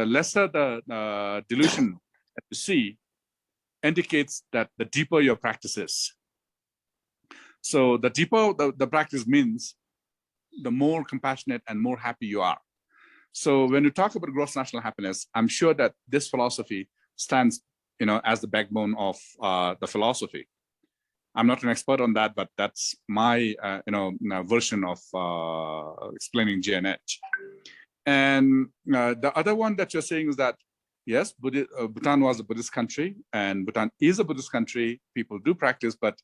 lesser the delusion that you see indicates that the deeper your practice is. So the deeper the practice means, the more compassionate and more happy you are. So when you talk about gross national happiness, I'm sure that this philosophy stands as the backbone of the philosophy. I'm not an expert on that, but that's my version of explaining GNH. And the other one that you're saying is that yes, Bhutan was a Buddhist country, and Bhutan is a Buddhist country. People do practice, but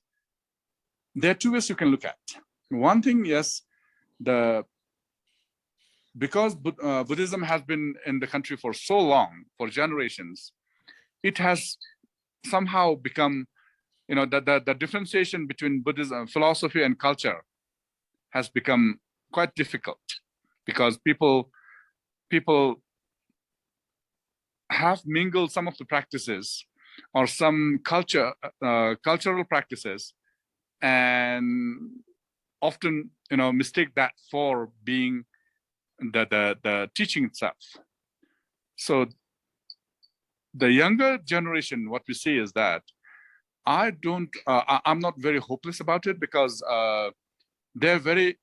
there are two ways you can look at. One thing, yes, because Buddhism has been in the country for so long, for generations, it has somehow become, the differentiation between Buddhism, philosophy, and culture has become quite difficult, because people have mingled some of the practices or some cultural practices, and often mistake that for being the teaching itself. So the younger generation, what we see is that I'm not very hopeless about it, because they're very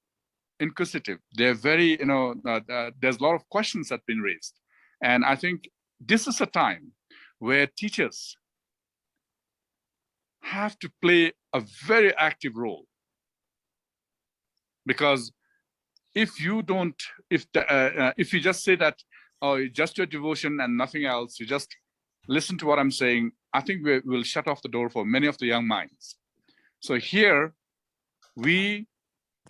inquisitive. They're very, there's a lot of questions that have been raised. And I think this is a time where teachers have to play a very active role. Because if you just say that, oh, just your devotion and nothing else, you just listen to what I'm saying, I think we'll shut off the door for many of the young minds. So here, we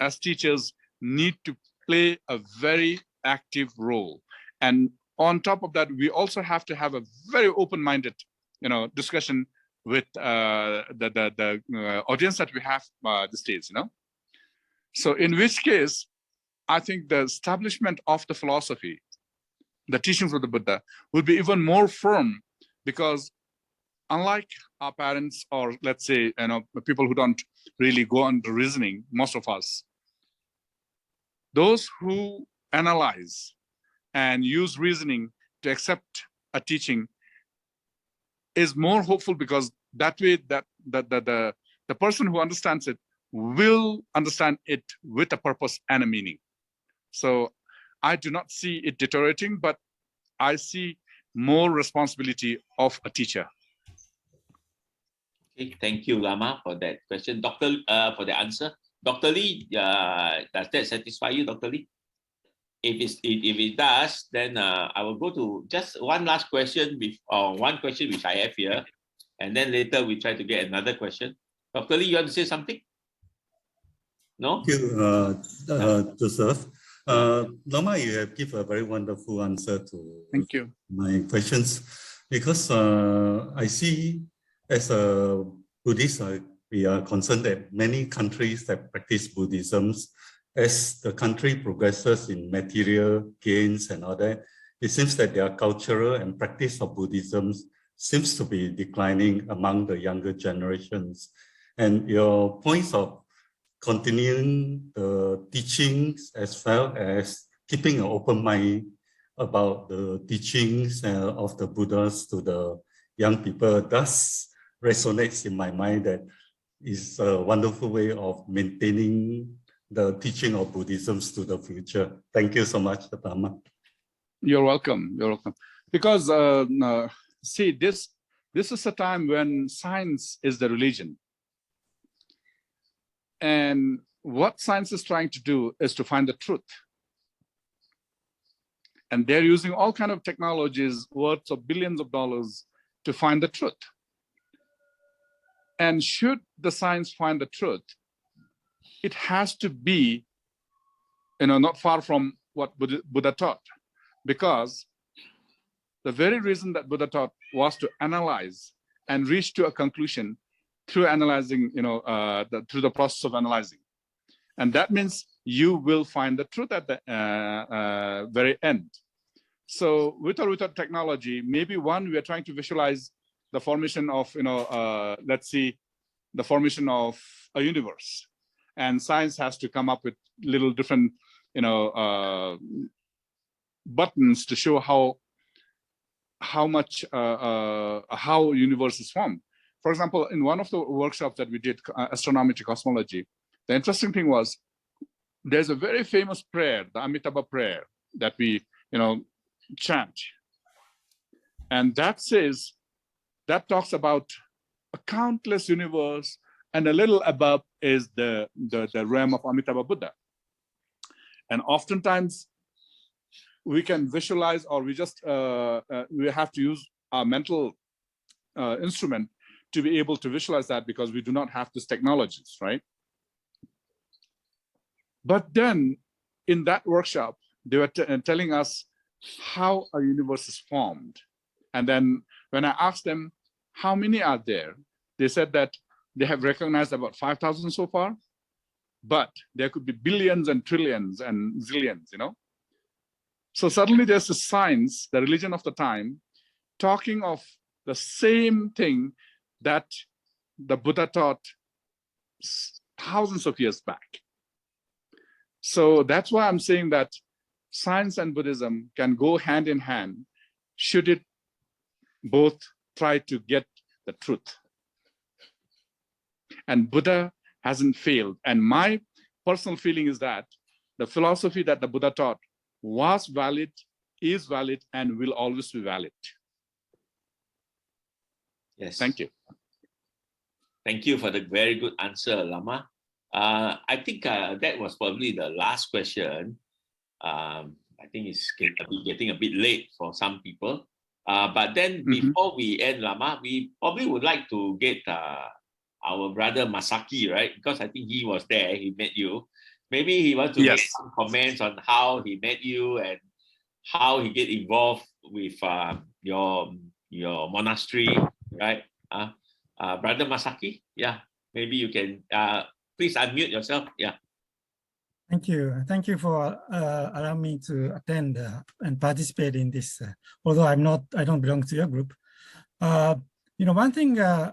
as teachers need to play a very active role. And on top of that, we also have to have a very open-minded, discussion with the audience that we have these days, So in which case, I think the establishment of the philosophy, the teachings of the Buddha, will be even more firm, because unlike our parents, or let's say, people who don't really go on to reasoning, most of us, those who analyze and use reasoning to accept a teaching is more hopeful, because that way that the person who understands it will understand it with a purpose and a meaning. So I do not see it deteriorating, but I see more responsibility of a teacher. Okay, thank you, Lama, for that question. Dr. For the answer. Dr. Lee, does that satisfy you, Dr. Lee? If it does, then I will go to just one last question with one question which I have here, and then later we try to get another question. Dr. Lee, you want to say something? No? Thank you, Joseph. Lama, you have given a very wonderful answer to Thank you. my questions, because I see as a Buddhist, we are concerned that many countries that practice Buddhism, as the country progresses in material gains and all that, it seems that their cultural and practice of Buddhism seems to be declining among the younger generations. And your points of continuing the teachings as well as keeping an open mind about the teachings of the Buddhas to the young people does resonate in my mind that is a wonderful way of maintaining the teaching of Buddhism to the future. Thank you so much, Lama. You're welcome. You're welcome. Because see, this is a time when science is the religion. And what science is trying to do is to find the truth. And they're using all kinds of technologies worth of billions of dollars to find the truth. And should the science find the truth, it has to be, not far from what Buddha taught. Because the very reason that Buddha taught was to analyze and reach to a conclusion through analyzing, through the process of analyzing. And that means you will find the truth at the very end. So with or without technology, maybe one, we are trying to visualize the formation of, let's see, the formation of a universe. And science has to come up with little different, buttons to show how universe is formed. For example, in one of the workshops that we did, astronomy to cosmology, the interesting thing was there's a very famous prayer, the Amitabha prayer, that we, chant. And that talks about a countless universe, and a little above is the realm of Amitabha Buddha. And oftentimes we can visualize, or we just we have to use our mental instrument to be able to visualize that, because we do not have these technologies, right? But then in that workshop, they were telling us how a universe is formed. And then when I asked them, how many are there? They said that they have recognized about 5,000 so far, but there could be billions and trillions and zillions, So suddenly there's a science, the religion of the time, talking of the same thing that the Buddha taught thousands of years back. So that's why I'm saying that science and Buddhism can go hand in hand, should it both try to get the truth. And Buddha hasn't failed. And my personal feeling is that the philosophy that the Buddha taught was valid, is valid, and will always be valid. Yes. Thank you. Thank you for the very good answer, Lama. I think that was probably the last question. I think it's getting a bit late for some people. But then before we end, Lama, we probably would like to get our brother Masaki, right? Because I think he was there, he met you. Maybe he wants to make some comments on how he met you and how he get involved with your monastery, right? Brother Masaki, yeah, maybe you can please unmute yourself. Yeah. Thank you. Thank you for allowing me to attend and participate in this. Although I don't belong to your group. One thing I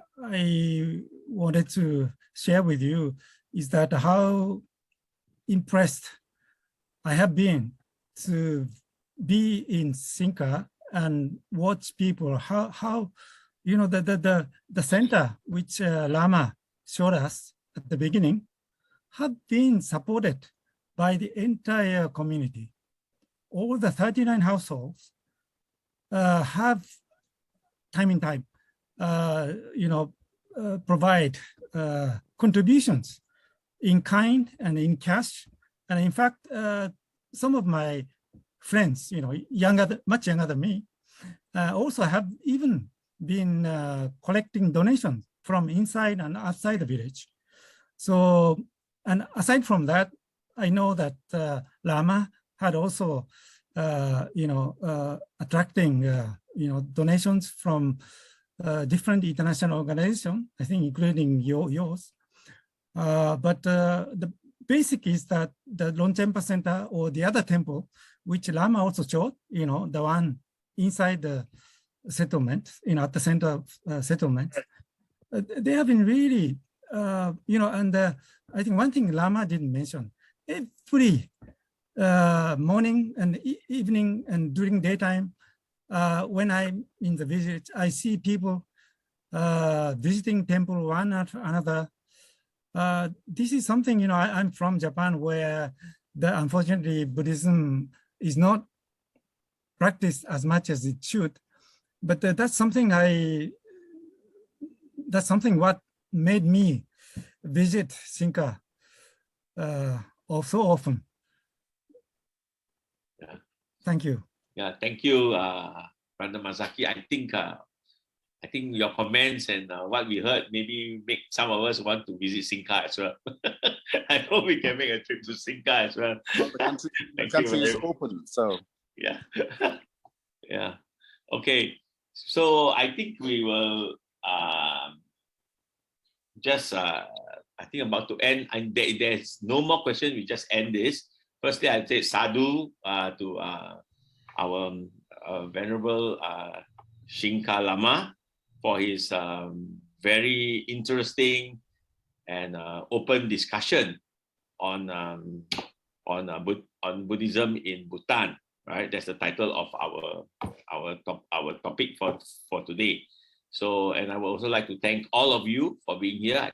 wanted to share with you is that how impressed I have been to be in Shingkhar and watch people, how the center which Lama showed us at the beginning have been supported by the entire community. All the 39 households have time in time, provide contributions in kind and in cash. And in fact, some of my friends, much younger than me, also have even been collecting donations from inside and outside the village. So, and aside from that, I know that Lama had also, attracting, donations from different international organizations, I think including yours. But the basic is that the Longchenpa Center or the other temple, which Lama also showed, the one inside the settlement, at the center of settlement, they have been really, and I think one thing Lama didn't mention, every morning and evening and during daytime, when I'm in the village, I see people visiting temple one after another. This is something, I'm from Japan, where unfortunately Buddhism is not practiced as much as it should. But that's something what made me visit Shingkhar so often. Yeah. Thank you. Yeah, thank you, Brother Masaki. I think your comments and what we heard maybe make some of us want to visit Shingkhar as well. I hope we can make a trip to Shingkhar as well. Well, the country is open, so. Yeah. Yeah. Okay. So I think we will just, I think about to end, and there's no more questions. We just end this. Firstly, I'd say sadhu to our Venerable Shingkhar Lama for his very interesting and open discussion on Buddhism in Bhutan. Right, that's the title of our topic for today. So, and I would also like to thank all of you for being here.